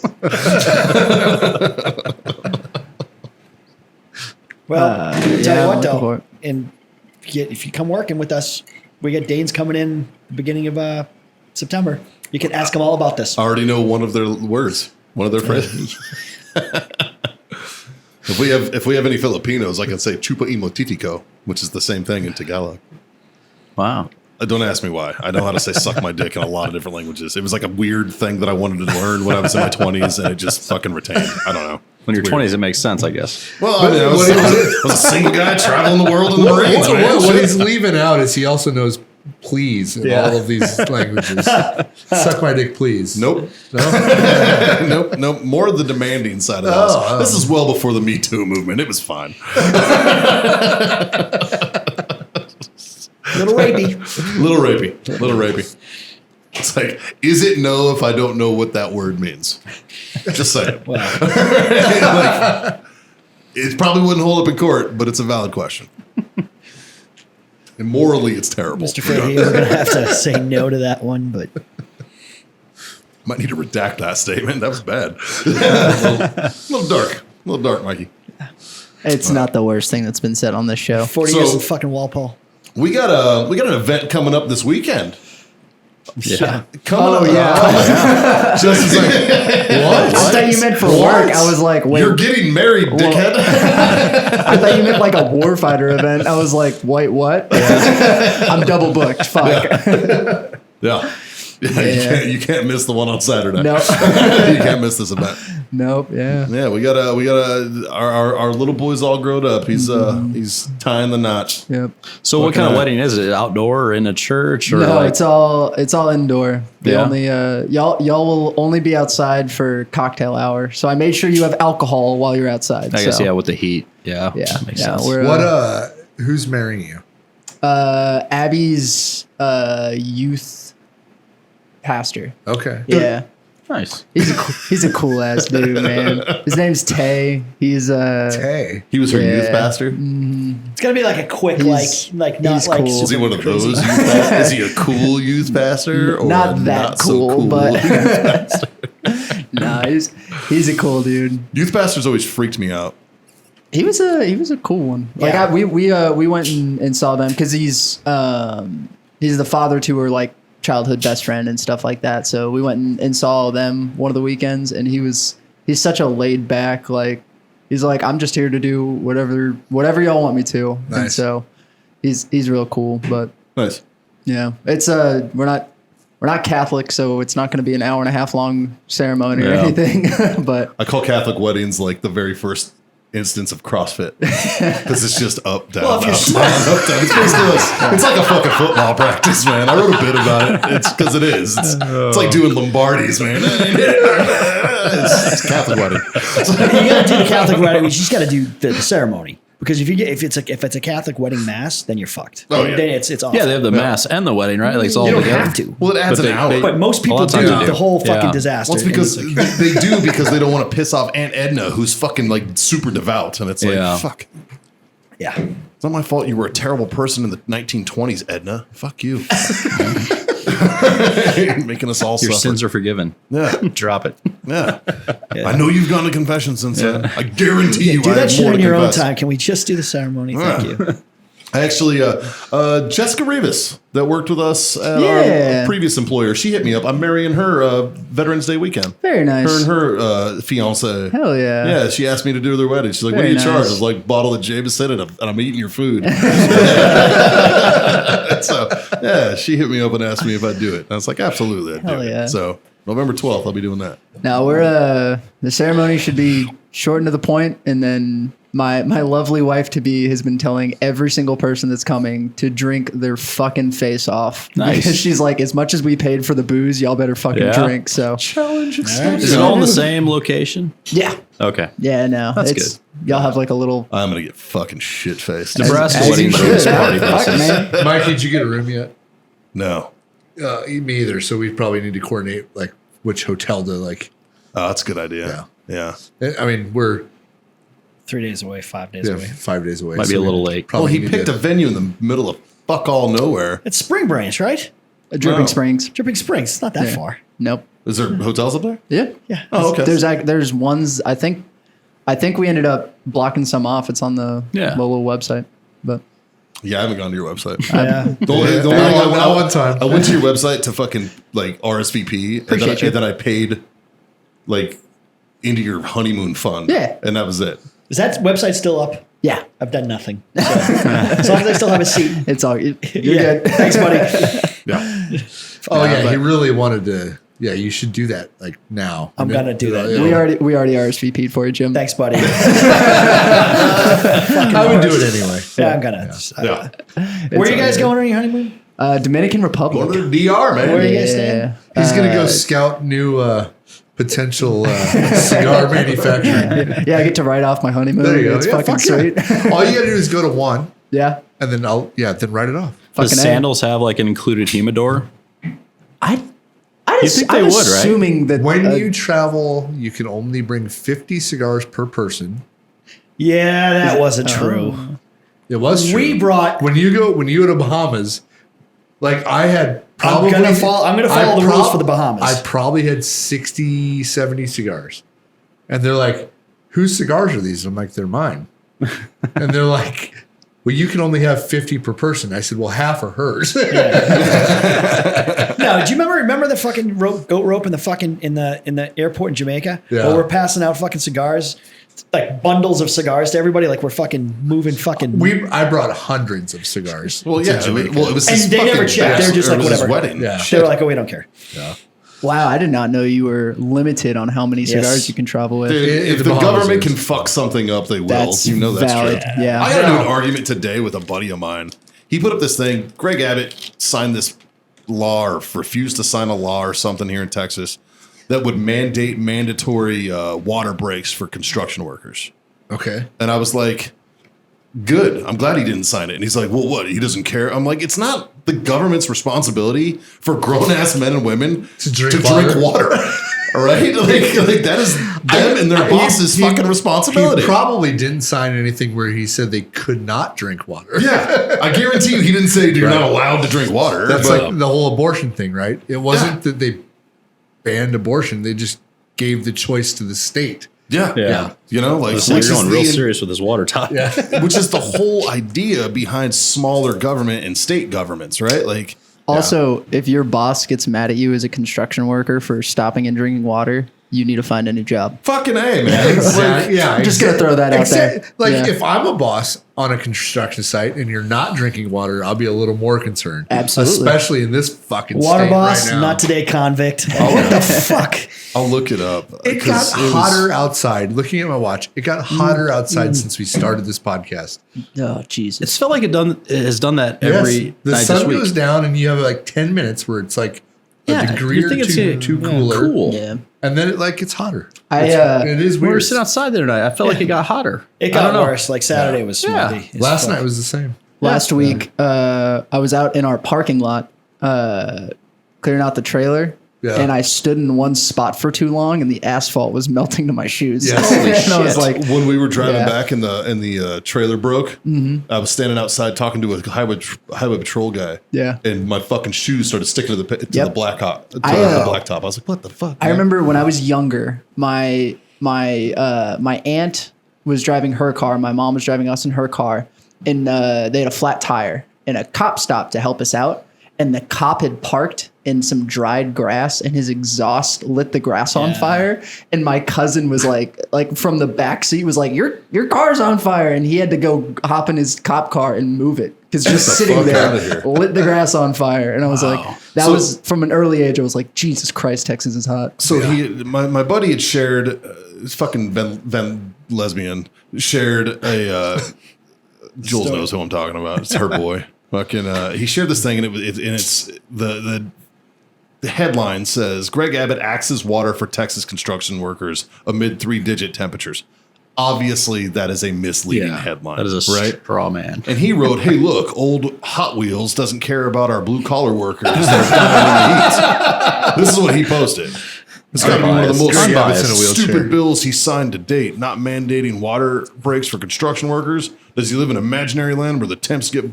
Well, tell yeah, you what I'm looking for though, it. and if you come working with us, we get Danes coming in the beginning of September. You can ask them all about this. I already know one of their words, one of their phrases. If we have any Filipinos, I can say chupa imotitico, which is the same thing in Tagalog. Wow. Don't ask me why. I know how to say suck my dick in a lot of different languages. It was like a weird thing that I wanted to learn when I was in my 20s, and it just fucking retained. I don't know. When you're It's weird. 20s, it makes sense, I guess. Well, I mean, I was a single guy traveling the world in the Marines. man. What he's leaving out is he also knows please in all of these languages. Suck my dick, please. Nope. No? Nope. More the demanding side of the house. This is well before the Me Too movement. It was fine. Little rapey. Little rapey. It's like, is it no if I don't know what that word means? Just saying. Well, Like, it probably wouldn't hold up in court, but it's a valid question. And morally, it's terrible. Mr. Fahey, we're going to have to say no to that one, but Might need to redact that statement. That was bad. a little dark, Mikey. It's not the worst thing that's been said on this show. 40 So- years of fucking Walpole. We got an event coming up this weekend. Yeah. Coming up. yeah. Just like, what? I thought you meant for What? work. I was like, wait. You're getting married, dickhead. I thought you meant like a warfighter event. I was like, wait, what? I'm double booked. Fuck. Yeah. You can't miss the one on Saturday. No. You can't miss this event. Nope. Yeah. Yeah, we got our little boy's all grown up. He's tying the knot. Yep. So what kind of wedding is it? Outdoor or in a church? Or No, like, it's all indoor. The Yeah. only y'all will only be outside for cocktail hour. So I made sure you have alcohol while you're outside. I guess, so, yeah, with the heat. Yeah. Yeah. Makes Yeah. sense. We're What? Who's marrying you? Abby's youth pastor. Okay. Yeah. Nice. He's a cool ass dude, man. His name's Tay. He's Hey. He was her Yeah. youth pastor. It's going to be like a quick, He's- not he's like. cool. Is he one of crazy. those? Youth pastors? Is he a cool youth pastor? Or Not a that not so cool, but youth pastor? nah, he's a cool dude. Youth pastors always freaked me out. He was a cool one. Like Yeah. we went and saw them because he's the father to her like childhood best friend and stuff like that. So we went and saw them one of the weekends, and he's such a laid back, like he's like, I'm just here to do whatever y'all want me to. And Nice. so he's real cool. But Nice. yeah, it's we're not Catholic, so it's not going to be an hour and a half long ceremony or Yeah. anything. But I call Catholic weddings like the very first instance of CrossFit because it's just up, down, Well, if up, you're down, up, down. It's basically it's like a fucking football practice, man. I wrote a bit about it. It's because it is. It's like doing Lombardis, man. It's Catholic wedding. You got to do the Catholic wedding. You just got to do the ceremony. Because if it's a Catholic wedding mass, then you're fucked. Oh, yeah. Then it's awful. Yeah, they have the mass and the wedding, right? Like it's all You don't together. have to. Well, it adds But an hour. But most A people lot of do times they the do. whole fucking Yeah. disaster. Well, it's and because it's like- they do because they don't want to piss off Aunt Edna, who's fucking like super devout, and it's like, Yeah. fuck. yeah. It's not my fault you were a terrible person in the 1920s, Edna. Fuck you. Making us all Your suffer. sins are forgiven. Yeah. Drop it. Yeah. I know you've gone to confession since then. I guarantee you Do I that have shit more in to your own confess. time. Can we just do the ceremony? Thank you. I actually, Jessica Rivas that worked with us at Yeah. our previous employer, she hit me up. I'm marrying her Veterans Day weekend. very nice. Her and her fiance. Hell yeah. Yeah, she asked me to do their wedding. She's like, "What do Very you charge?" nice. I was like, "Bottle of Jameson and I'm eating your food." So yeah, she hit me up and asked me if I'd do it. And I was like, "Absolutely, I'd Hell do yeah. it." So November 12th, I'll be doing that. Now we're the ceremony should be short and to the point, and then my lovely wife to be has been telling every single person that's coming to drink their fucking face off. Nice. Because she's like, as much as we paid for the booze, y'all better fucking Yeah. drink. So Challenge Is it all in the same location? yeah, Okay. yeah, no, That's it's y'all have like a little. I'm gonna get fucking shit faced. Nebraska as you weddings are always should. party Fuck, buses. man. Mike, did you get a room yet? No, Me either. So we probably need to coordinate like which hotel to like. oh, that's a good idea. Yeah. I mean, we're 3 days away, 5 days away. 5 days away. Might be a we little late. Well, Probably he need picked to- a venue in the middle of fuck all nowhere. It's Spring Branch, right? Dripping No. Springs. Dripping Springs. It's not that Yeah. far. Nope. Is there hotels up there? Yeah. Yeah. Oh, okay. There's ones. I think we ended up blocking some off. It's on the little website, but Yeah, I haven't gone to your website. Yeah. The only Yeah. thing That one time. I went to your website to fucking like RSVP, Appreciate you. and then I paid like into your honeymoon fund. Yeah. And that was it. Is that website still up? yeah, I've done nothing. So, as long as I still have a seat. it's all you're Yeah. good. Thanks, buddy. Yeah. Oh yeah, but- he really wanted to. Yeah, you should do that like now. I'm gonna do that. Yeah. We already RSVP'd for you, Jim. Thanks, buddy. I would do it anyway. Yeah, I'm gonna. Yeah. Where are you guys going on your honeymoon? Dominican Republic. Go to the DR, man. Where are you guys staying? He's gonna go scout new potential cigar manufacturing. Yeah, I get to write off my honeymoon. There you go. It's Yeah, fucking fuck yeah. sweet. All you gotta do is go to one, Yeah. and then then write it off. Does Fucking A. Sandals have like an included humidor? I think they I'm would, right? assuming that When you travel, you can only bring 50 cigars per person. Yeah, that wasn't true. It was true. We brought. when you go to Bahamas, like I had probably I'm gonna follow the rules for the Bahamas. I probably had 60, 70 cigars. And they're like, whose cigars are these? And I'm like, they're mine. And they're like, well, you can only have 50 per person. I said, well, half are hers. No, do you remember the fucking goat rope in the airport in Jamaica? Yeah. Where we're passing out fucking cigars, like bundles of cigars to everybody, like we're fucking moving fucking. I brought hundreds of cigars. Well, to yeah. Jamaica. Well, it was And his they never fucking checked. They were just bachelor- like, it was his whatever. wedding. Yeah. They were like, oh, we don't care. Wow, I did not know you were limited on how many cigars Yes. you can travel with. Dude, In if the the Bahamas, government it can is. fuck something up, they will. That's You know that's valid. true. Yeah. I got into an argument today with a buddy of mine. He put up this thing. Greg Abbott signed this law or refused to sign a law or something here in Texas that would mandate mandatory water breaks for construction workers. Okay. And I was like, good. I'm glad he didn't sign it. And he's like, well, what? He doesn't care. I'm like, it's not the government's responsibility for grown ass men and women To drink water. All right? Like that is them and their boss's fucking responsibility. He probably didn't sign anything where he said they could not drink water. Yeah. I guarantee you he didn't say you're not allowed to drink water. That's but- like the whole abortion thing, right? It wasn't that they banned abortion; they just gave the choice to the state. yeah. Yeah. You know, like So which you're is going real the- serious with this water topic. which is the whole idea behind smaller government and state governments, right? Like Also, if your boss gets mad at you as a construction worker for stopping and drinking water, you need to find a new job. fucking A, man. I'm just gonna throw that out there. Like Yeah. if I'm a boss on a construction site and you're not drinking water, I'll be a little more concerned. Absolutely. Especially in this fucking Water state boss, right now. not today convict. What the fuck? I'll look it up. It got 'cause was- hotter outside. Looking at my watch, it got hotter outside since we started this podcast. Oh Jesus! It's felt like it has done that every Yes, the night this sun week. goes down and you have like 10 minutes where it's like a degree you or think it's two gonna- too yeah, cooler. cool. Yeah, And then it gets hotter. it is We were weird. sitting outside the other night. I felt like it got hotter. It I got don't know. worse. Like Saturday was Yeah. smoothie. as Last fuck. night was the same. last week I was out in our parking lot clearing out the trailer. Yeah. And I stood in one spot for too long, and the asphalt was melting to my shoes. Yes. and Holy I was shit. like, when we were driving Yeah. back and the trailer broke, I was standing outside talking to a highway patrol guy. Yeah. And my fucking shoes started sticking to the Yep. the blacktop. To I, the blacktop. I was like, what the fuck? I man? remember when I was younger, my aunt was driving her car, my mom was driving us in her car, and they had a flat tire, and a cop stopped to help us out, and the cop had parked in some dried grass, and his exhaust lit the grass on fire, and my cousin was like from the back seat was like, your car's on fire, and he had to go hop in his cop car and move it because just the sitting fuck there outta here. lit the grass on fire, and I was like, that So- was from an early age. I was like, Jesus Christ, Texas is hot. So my buddy had shared, it's fucking Van lesbian, shared a, Jules knows who I'm talking about. It's her boy. Fucking, he shared this thing and it's the headline says, Greg Abbott axes water for Texas construction workers amid 3-digit temperatures. Obviously, that is a misleading headline. That is a right? straw man. And he wrote, hey, look, old Hot Wheels doesn't care about our blue-collar workers that are dying in the heat. This is what he posted. It's got to be one of the most Greg Abbott's in a wheelchair. stupid bills he signed to date, not mandating water breaks for construction workers. Does he live in imaginary land where the temps get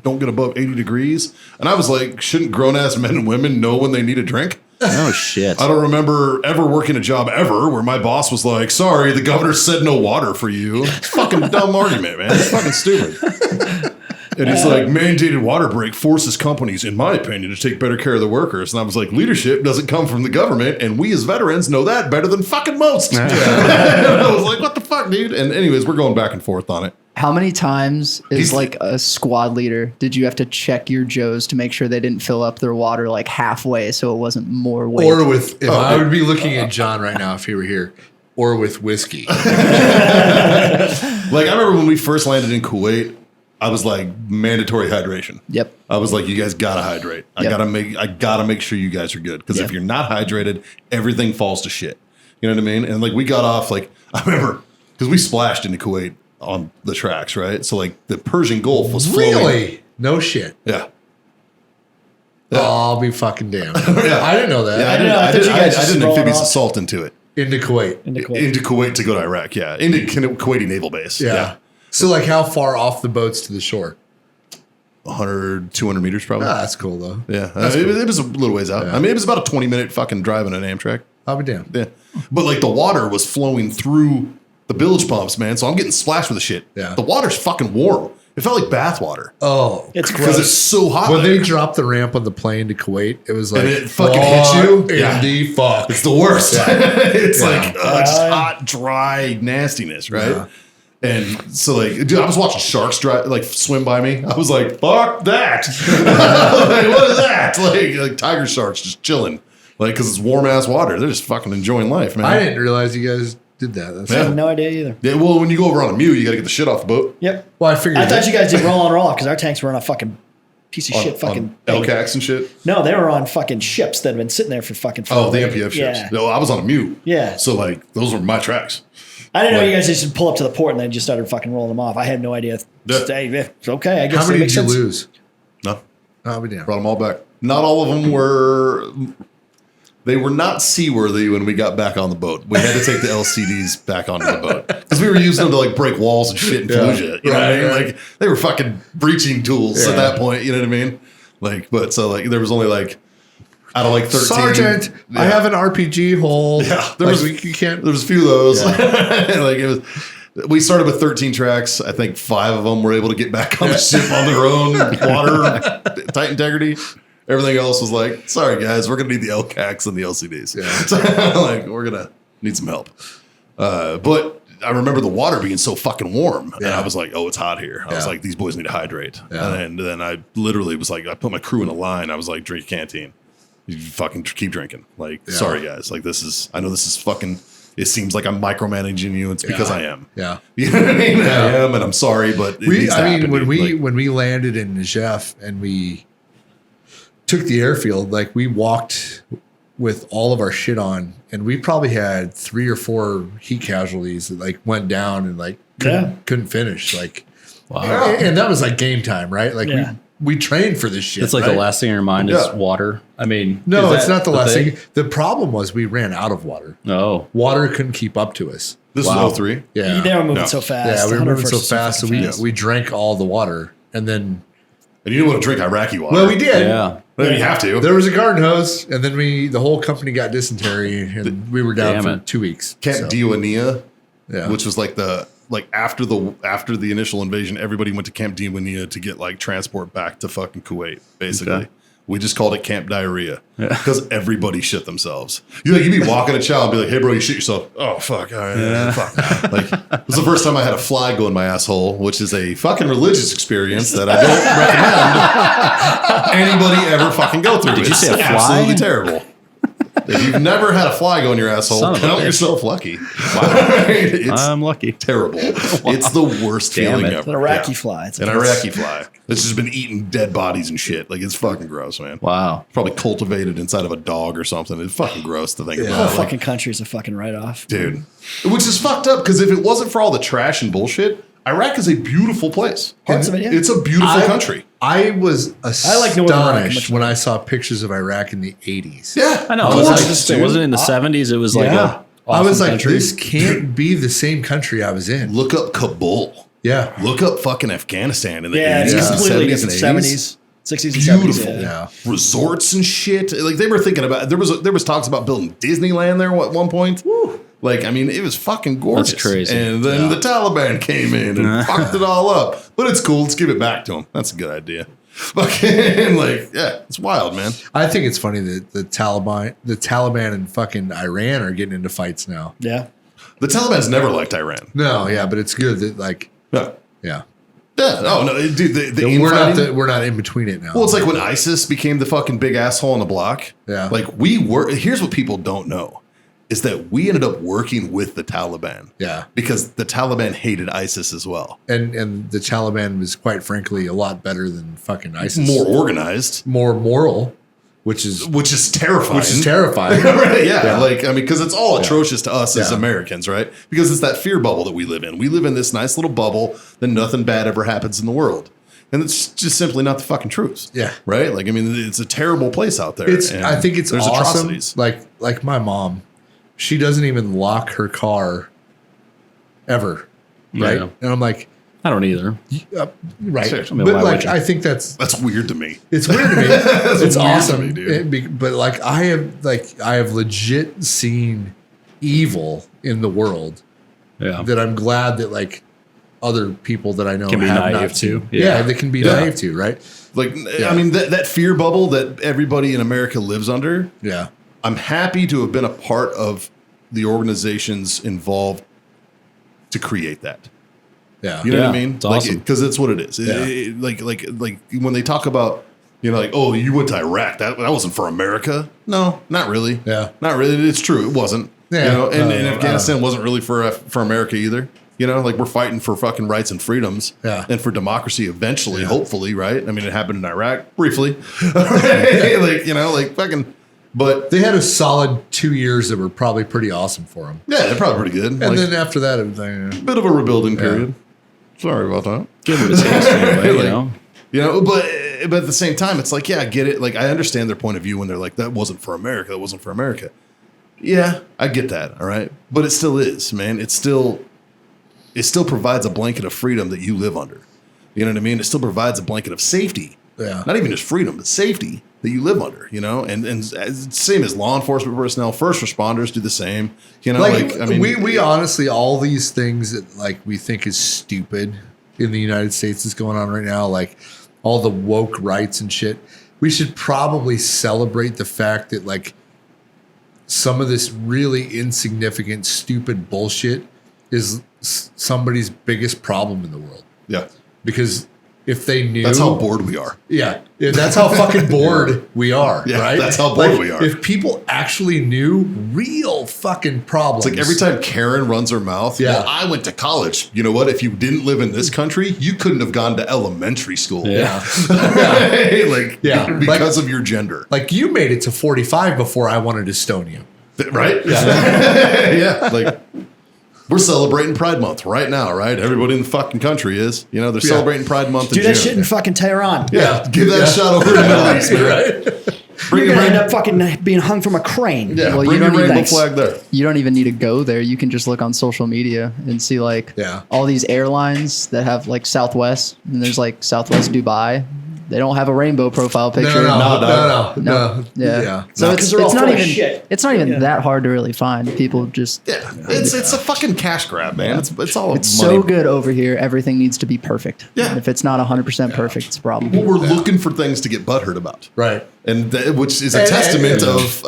don't get above 80 degrees. And I was like, shouldn't grown ass men and women know when they need a drink? Oh shit. I don't remember ever working a job ever where my boss was like, sorry, the governor said no water for you. It's fucking dumb argument, man. It's fucking stupid. And he's like, mandated water break forces companies, in my opinion, to take better care of the workers. And I was like, leadership doesn't come from the government, and we as veterans know that better than fucking most. And I was like, what the fuck, dude? And anyways, we're going back and forth on it. How many times is like a squad leader did you have to check your Joes to make sure they didn't fill up their water like halfway so it wasn't more weight? Or with, if I would be looking at John right now if he were here, or with whiskey. Like, I remember when we first landed in Kuwait, I was like, mandatory hydration. Yep. I was like, you guys gotta hydrate. I gotta make sure you guys are good. Because if you're not hydrated, everything falls to shit. You know what I mean? And like we got off, like, I remember, because we splashed into Kuwait on the tracks, right? So like the Persian Gulf was flowing. Really? No shit. Yeah. Oh, I'll be fucking damned. Yeah. I didn't know that. Yeah, I thought you guys I just did an rolled amphibious off. assault into it. Into Kuwait. Into Kuwait. Into Kuwait to go to Iraq, yeah. Into Kuwaiti naval base. Yeah. So like how far off the boats to the shore? 100, 200 meters probably. Ah, that's cool though. Yeah. It was a little ways out. Yeah. I mean, it was about a 20-minute fucking drive on an Amtrak. I'll be damned. Yeah. But like the water was flowing through the bilge pumps, man. So I'm getting splashed with the shit. Yeah. The water's fucking warm. It felt like bath water. Oh. It's Because gross. it's so hot. When there. they dropped the ramp on the plane to Kuwait, it was like, And it fucking hit you? Yeah. Indy, fuck. It's the worst. it's Yeah. like just hot, dry nastiness, right? Yeah. And so, like, dude, I was watching sharks swim by me. I was like, "Fuck that! Like, what is that?" Like tiger sharks just chilling, like because it's warm ass water. They're just fucking enjoying life, man. I didn't realize you guys did that. That's I have no idea either. Yeah, well, when you go over on a mule, you got to get the shit off the boat. Yep. Well, I figured. I thought you guys did roll on roll off because our tanks were on a fucking piece of shit fucking on thing. LCACs and shit. No, they were on fucking ships that had been sitting there for fucking Oh, the forever. MPF ships. Yeah. No, I was on a mule. Yeah. So like those were my tracks. I didn't know Like- you guys just pull up to the port and then just started fucking rolling them off. I had no idea. Yeah. Hey, it's okay, I guess How that many makes did you sense. lose? No, I'll be damned. brought them all back. Not all of them were. They were not seaworthy when we got back on the boat. We had to take the LCDs back onto the boat because we were using them to like break walls and shit in Fallujah. You know what I mean? Right. Like they were fucking breaching tools at Yeah. that point. You know what I mean? Like, but so like there was only like out of like 13. Sergeant, I Yeah. have an RPG hole. Yeah, there was. You can't. There was a few of those. Like it was. We started with 13 tracks. I think 5 of them were able to get back on the ship on their own, water, tight integrity. Everything else was like, sorry guys, we're gonna need the LCACs and the LCDs. Yeah. So, like we're gonna need some help. But I remember the water being so fucking warm, and Yeah. I was like, oh, it's hot here. I was Yeah. like, these boys need to hydrate. Yeah. And then I literally was like, I put my crew in a line. I was like, drink a canteen. You fucking keep drinking. Like, Yeah. sorry guys. Like I know this is fucking. It seems like I'm micromanaging you. It's because I am. Yeah. You know what I mean? I am, and I'm sorry, but it needs to happen, when dude. when we landed in Najaf and we took the airfield, like we walked with all of our shit on, and we probably had 3 or 4 heat casualties that like went down and like couldn't finish. Like, Wow. and that was like game time, right? Like Yeah. we trained for this shit. It's like right? the last thing in your mind is Yeah. water. I mean, No, is it's that not the last thing. thing. The problem was we ran out of water. Oh, Water couldn't keep up to us. This Wow. was 03. Yeah. They were moving No. so fast. Yeah, we were moving 101st so is fast, so fucking fast. we drank all the water, and then And you didn't want to drink Iraqi water. well, we did. yeah. I mean, you have to. There was a garden hose, and then the whole company got dysentery, and we were down Damn for it. 2 weeks. Camp So, Diwania, yeah. which was like after the initial invasion, everybody went to Camp Diwania to get like transport back to fucking Kuwait. Basically, Okay. we just called it Camp Diarrhea because everybody shit themselves. You'd be walking a child and be like, "Hey, bro, you shit yourself." Oh fuck, all right, fuck. Like it was the first time I had a fly go in my asshole, which is a fucking religious experience that I don't recommend anybody ever fucking go through. Did you It's say a fly? absolutely terrible. If you've never had a fly go in your asshole, Son of a count bitch. yourself lucky. It's I'm lucky. terrible. It's the worst Damn feeling it. ever. An Iraqi Yeah. fly. It's An Iraqi fly. It's just been eating dead bodies and shit. Like it's fucking gross, man. Wow. Probably cultivated inside of a dog or something. It's fucking gross to think The whole about. Like, fucking country is a fucking write off. dude. Which is fucked up because if it wasn't for all the trash and bullshit, Iraq is a beautiful place. Parts of it, yeah. It's a beautiful country. I was like Northern Iraq astonished much when I saw pictures of Iraq in the 80s. Yeah. I know. Gorgeous, It dude. wasn't in the 70s. It was like Yeah. a I was awesome like, country. this can't be the same country I was in. Look up Kabul. Yeah. Look up fucking Afghanistan in the Yeah, 80s, it's completely 70s, and 80s. 60s and 70s. Beautiful Yeah. resorts and shit. Like they were thinking about there was talks about building Disneyland there at one point. Like I mean, it was fucking gorgeous. That's crazy. And then the Taliban came in and fucked it all up. But it's cool. Let's give it back to them. That's a good idea. Fucking like yeah, it's wild, man. I think it's funny that the Taliban and fucking Iran are getting into fights now. Yeah. The Taliban's never liked Iran. No, yeah, but it's good that like, Yeah. yeah. Yeah. Oh no, dude. The We're not in between it now. Well, it's like when ISIS became the fucking big asshole on the block. Yeah. Like we were. Here's what people don't know is that we ended up working with the Taliban. Yeah. Because the Taliban hated ISIS as well. And the Taliban was quite frankly a lot better than fucking ISIS. More organized, more moral, which is terrifying. Right, yeah. Like, I mean, because it's all atrocious to us as Americans, right? Because it's that fear bubble that we live in. We live in this nice little bubble that nothing bad ever happens in the world. And it's just simply not the fucking truth. Yeah. Right? Like, I mean, it's a terrible place out there. I think it's there's awesome. atrocities. Like my mom, she doesn't even lock her car ever. Right. Yeah. And I'm like, I don't either. right. Sure. I mean, But why like, would you? I think that's Weird to me. it's weird to me. That's It's weird awesome, to me, dude. But like I have legit seen evil in the world Yeah. that I'm glad that like other people that I know Can be have naive not to. seen. Yeah. Yeah, they can be Yeah. naive to, right? Like, I mean, that fear bubble that everybody in America lives under, Yeah. I'm happy to have been a part of the organizations involved to create that. Yeah. You know what I Yeah, mean? it's awesome. Because it's what it is. Like when they talk about, like, oh, you went to Iraq. That wasn't for America. No, not really. Yeah. Not really. It's true. It wasn't. Yeah. And Afghanistan wasn't really for America either. Like we're fighting for fucking rights and freedoms. Yeah. And for democracy eventually, hopefully, right? I mean, it happened in Iraq briefly. Like fucking. But They had a solid 2 years that were probably pretty awesome for them. yeah, they're probably pretty good. And then after that, it was like, bit of a rebuilding period. Sorry about that. Give him a taste anyway, But at the same time, it's like, yeah, I get it. Like, I understand their point of view when they're like, that wasn't for America. That wasn't for America. Yeah, I get that. All right. But it still is, man. It still provides a blanket of freedom that you live under. You know what I mean? It still provides a blanket of safety. Yeah. Not even just freedom, but safety that you live under, and same as law enforcement personnel, first responders do the same, we honestly, all these things that like we think is stupid in the United States is going on right now, like all the woke rights and shit. We should probably celebrate the fact that like some of this really insignificant, stupid bullshit is somebody's biggest problem in the world. yeah, Because if they knew, that's how bored we are. yeah, that's how fucking bored we are, Yeah, right? that's how bored we are. If people actually knew real fucking problems, It's like every time Karen runs her mouth, Yeah. well, I went to college. You know what? If you didn't live in this country, you couldn't have gone to elementary school. Yeah. Because of your gender. like you made it to 45 before I wanted to stone you. Right? Yeah. Like, we're celebrating Pride Month right now, right? Everybody in the fucking country is. They're celebrating Pride Month Do in that June. shit in fucking Tehran. Yeah. Give that shot over to the Middle East, man. Right? You're going to end up fucking being hung from a crane. Yeah, Well, bring you your don't rainbow even- flag there. You don't even need to go there. You can just look on social media and see like Yeah. all these airlines that have like Southwest, and there's like Southwest Dubai. They don't have a rainbow profile picture. No. Yeah. So So because it's they're all not full of even shit. it's not even that hard to really find. People just Yeah. It's a fucking cash grab, man. It's all it's money. so good over here. Everything needs to be perfect. Yeah. And if it's not 100% perfect, it's a problem. Well, we're looking for things to get butthurt about. Right. And which is a And- testament and- of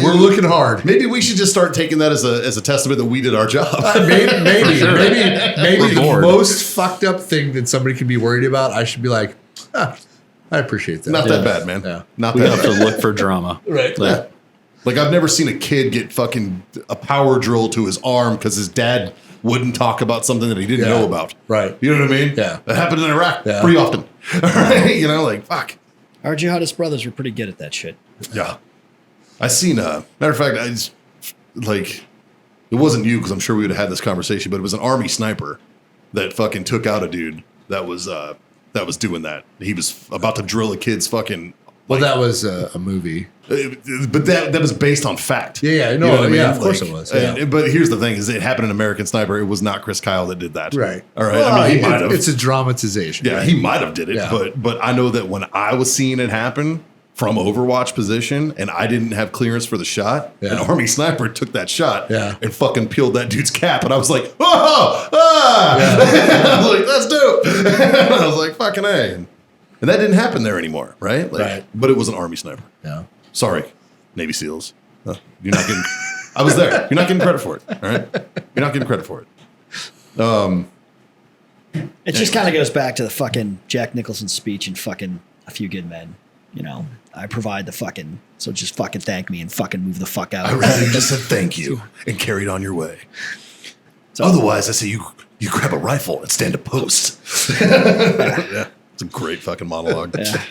We're looking hard. Maybe we should just start taking that as a testament that we did our job. Maybe We're the bored. most fucked up thing that somebody can be worried about, I should be like, I appreciate that. Not that bad, man. Yeah. Not We that have to bad. look for drama. Right. Like, Like I've never seen a kid get fucking a power drill to his arm because his dad wouldn't talk about something that he didn't Yeah. know about. Right. You know what I mean? Yeah. That happened in Iraq Yeah. pretty often. Like fuck. Our jihadist brothers were pretty good at that shit. Yeah. I seen matter of fact, it wasn't you because I'm sure we would have had this conversation, but it was an army sniper that fucking took out a dude that was doing that. He was about to drill a kid's fucking Well, that was a movie. But that was based on fact. Yeah, no, You know what I mean? of course it was. Yeah. But here's the thing: is it happened in American Sniper? It was not Chris Kyle that did that. Right. All right. Well, I mean, he might have. it's a dramatization. Yeah, he might have did it. Yeah. But I know that when I was seeing it happen from Overwatch position, and I didn't have clearance for the shot, Yeah. an Army Sniper took that shot Yeah. and fucking peeled that dude's cap, and I was like, oh, ah! I was like, that's dope. I was like, fucking A. And that didn't happen there anymore, right? Like, Right. But it was an Army Sniper. Yeah. Sorry, Navy SEALs. You're not getting. I was there. You're not getting credit for it. All right. You're not getting credit for it. It just kind of goes back to the fucking Jack Nicholson speech in fucking A Few Good Men. You know, I provide the fucking, so just fucking thank me and fucking move the fuck out. I rather just said thank you and carried on your way. Otherwise, I say you grab a rifle and stand a post. Yeah. It's a great fucking monologue. Yeah.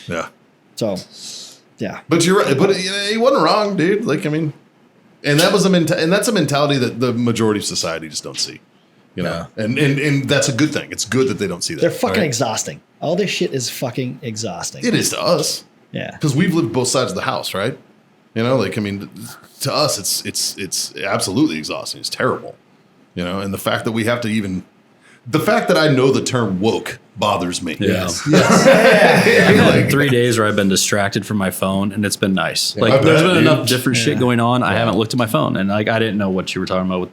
Yeah. So, yeah. But you're right. But he wasn't wrong, dude. Like, I mean, and that was and that's a mentality that the majority of society just don't see. You know, and that's a good thing. It's good that they don't see that. They're fucking right? exhausting. All this shit is fucking exhausting. It is to us. Yeah. Because we've lived both sides of the house, right? You know, like, I mean, to us, it's absolutely exhausting. It's terrible. You know, and the fact that we have to the fact that I know the term woke bothers me. Yeah. Yeah. Like Like, 3 days where I've been distracted from my phone, and it's been nice. I Like bet, there's been dude. enough different shit going on. I haven't looked at my phone, and like I didn't know what you were talking about with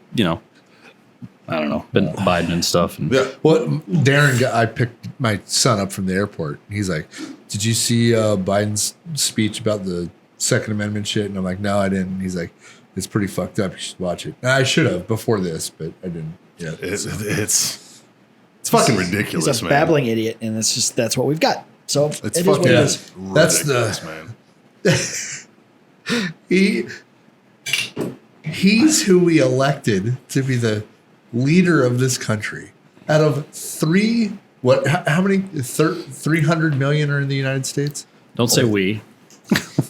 I don't know, Biden and stuff. And yeah. Well, Darren, I picked my son up from the airport. He's like, "Did you see Biden's speech about the Second Amendment shit?" And I'm like, "No, I didn't." He's like, "It's pretty fucked up. You should watch it." And I should have before this, but I didn't. Yeah, It's fucking ridiculous, He's a man. babbling idiot, and that's what we've got. So It's it is fucking what it is. That's ridiculous, man. he's who we elected to be the leader of this country. Out of how many? 300 million are in the United States. don't say we.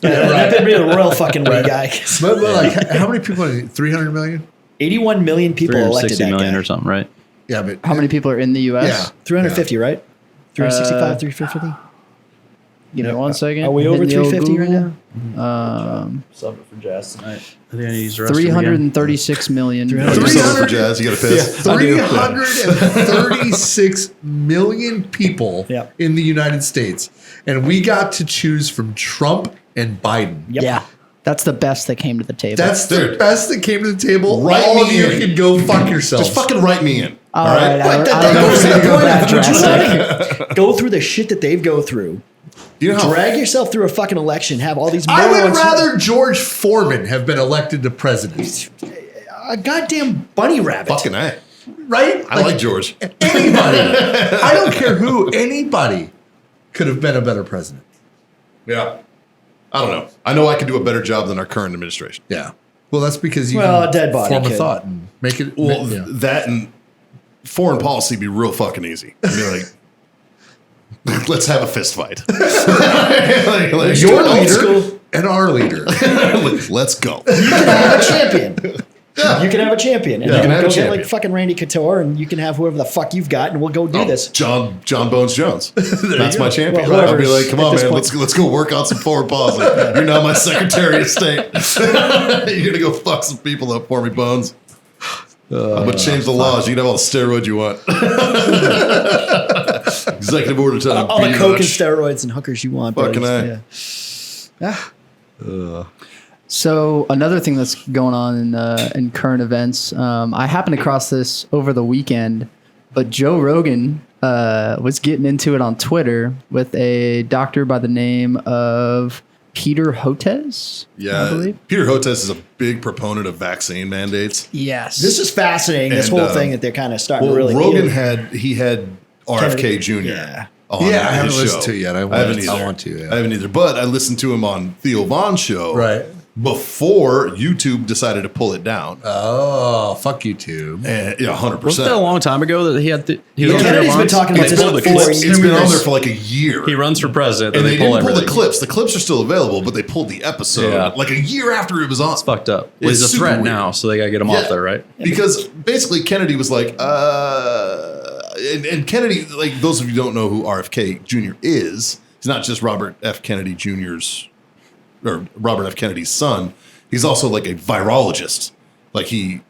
Yeah, that could be a real fucking way guy. But like, how many people? 300 million. 81 million people elected 360 that million guy. or something, right? Yeah, but How many people are in the U.S.? Yeah. 350, right? 365, 350. Give me 1 second. Are we over Hitting the old 350 right Google. now? Subbed it for jazz tonight. I think I need to use the restroom again. 336 million. Oh, you're selling for jazz. You got to piss. 336 million people Yeah. in the United States, and we got to choose from Trump and Biden. Yep. Yeah. That's the best that came to the table. That's the Dude. best that came to the table. Write All of me you in. can go fuck yourselves. Just fucking write me in. all right. I don't That know goes if to we the go point that of would you drastic. rather go through the shit that they've go through, You know how drag yourself through a fucking election, have all these I would morons- rather George Foreman have been elected to president, a goddamn bunny rabbit. fucking A. right? I like George. Anybody. I don't care who. Anybody could have been a better president. Yeah. I don't know. I know I could do a better job than our current administration. Yeah. Well, that's because you Well, can a dead body form a could. thought and make it. Well, yeah. that and foreign policy be real fucking easy. I mean, like, let's have a fist fight. like, Your old leader school. and our leader. let's go. You can have a champion. You can have a champion. And Yeah. You then can have go a get champion. like fucking Randy Couture, and you can have whoever the fuck you've got, and we'll go do this. John Bones Jones. That's my champion. Well, I'll be like, come at on, this man, point- let's go work on some foreign policy. You're now my Secretary of State. You're gonna go fuck some people up for me, Bones. I'm gonna change the laws. You can have all the steroids you want. Executive order time. All the beat coke and much. steroids and hookers you want. Fucking boys. A. Yeah. So another thing that's going on in current events, I happened across this over the weekend, but Joe Rogan was getting into it on Twitter with a doctor by the name of Peter Hotez. I Yeah, believe. Peter Hotez is a big proponent of vaccine mandates. Yes. This is fascinating. This And, whole thing that they're kind of starting Well, to really. Rogan eat. had RFK Kennedy. Jr. Yeah. on Yeah, I haven't his listened show. to it yet. I haven't want- either. I want to, yeah. I haven't either. But I listened to him on Theo Von's show. Right. Before YouTube decided to pull it down. Oh, fuck YouTube. And, yeah, 100%. Wasn't that a long time ago that he had? He was on Kennedy's there been once? talking They about this pulled the for clips. 4 It's been on years. there for like a year. He runs for president, and and they they pull didn't pull everything. the clips. The clips are still available, but they pulled the episode Yeah. like a year after it was on. It's fucked up. Well, It's he's a super threat weird. now, so they gotta get him off there, right? Because basically Kennedy was like, and Kennedy, like those of you who don't know who RFK Jr. is, he's not just Robert F. Kennedy Jr.'s or Robert F. Kennedy's son. He's also like a virologist. Like he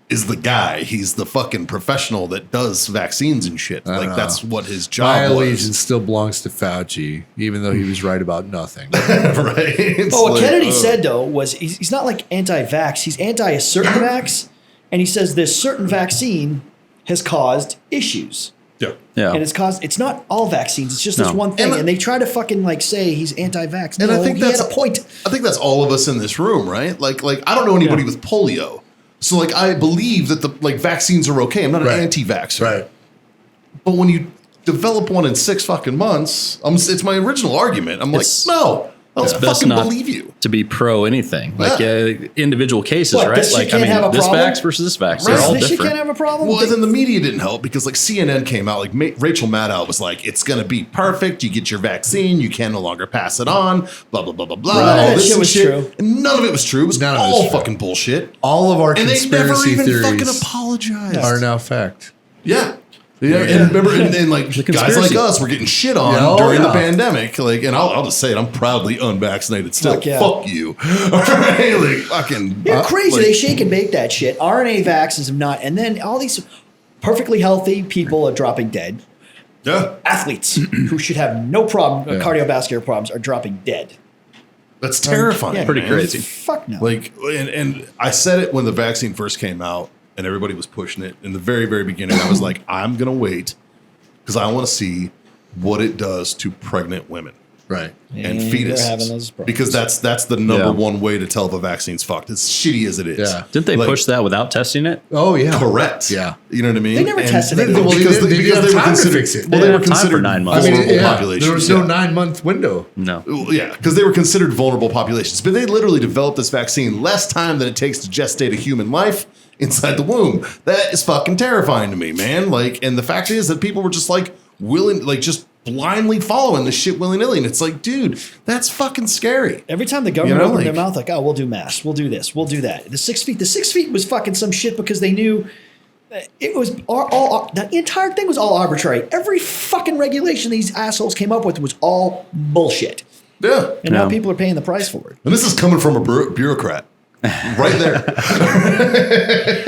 is the guy. He's the fucking professional that does vaccines and shit. Like that's what his My job was. allegiance still belongs to Fauci, even though he was right about nothing. Right. It's But what like, Kennedy said though was he's not like anti-vax. He's anti a certain vax, and he says this certain vaccine has caused issues. Yeah. Yeah. And it's not all vaccines. It's just this No. one thing. And And they try to fucking like say he's anti-vax. And No, I think he that's had a point. I think that's all of us in this room, right? Like I don't know anybody with polio. So like I believe that the like vaccines are okay. I'm not an Right. anti-vaxxer. Right. But when you develop one in 6 fucking months, it's my original argument. I'm It's- like, no, I don't best fucking not believe you. to be pro anything. Like individual cases, What, right? this shit Like, can't have a this problem? vax versus this vax. Right. They're all This shit different. can't have a problem. Well, and then the media didn't help because like CNN came out, like Rachel Maddow was like, it's going to be perfect. You get your vaccine. You can no longer pass it on. Blah, blah, blah, blah, blah. None of all that this shit and was true. And none of it was true. It was None of it was all true. fucking bullshit. All of our And they never conspiracy even fucking theories apologized. are now fact. Yeah. Yeah, and remember, and like guys conspiracy. like us were getting shit on Yeah, oh, during the yeah. pandemic. Like, and I'll just say it, I'm proudly unvaccinated still. Fuck yeah. Fuck you. All right, like fucking. You're crazy. like- They shake and bake that shit. RNA vaccines have not. And then all these perfectly healthy people are dropping dead. Yeah, Athletes who should have no problem, cardiovascular problems, are dropping dead. that's terrifying. Yeah. Pretty man. crazy. Fuck no. Like, and I said it when the vaccine first came out, and everybody was pushing it in the very, very beginning. I was like, I'm gonna wait because I want to see what it does to pregnant women. Right. And they're fetuses, having those problems. because that's the number Yeah. one way to tell if a vaccine's fucked. As shitty as it is, Yeah. Didn't they Like, push that without testing it? Oh, yeah. correct? Yeah. You know what I mean? They never tested it. Well, they because didn't- they didn't have they were time to considered. fix it. Well, They they were didn't have time for considered 9 months. vulnerable yeah, populations. there was no yeah. 9-month window. No. Well, yeah, because they were considered vulnerable populations, but they literally developed this vaccine less time than it takes to gestate a human life inside the womb. That is fucking terrifying to me, man. Like, and the fact is that people were just like willing, like just blindly following this shit willy nilly, and it's like, dude, that's fucking scary. Every time the government You know, opened their like- mouth, like, oh, we'll do masks, we'll do this, we'll do that. The 6 feet was fucking some shit because they knew it was all the entire thing was all arbitrary. Every fucking regulation these assholes came up with was all bullshit. Yeah, And now Yeah. people are paying the price for it. and this is coming from a bureaucrat, right there.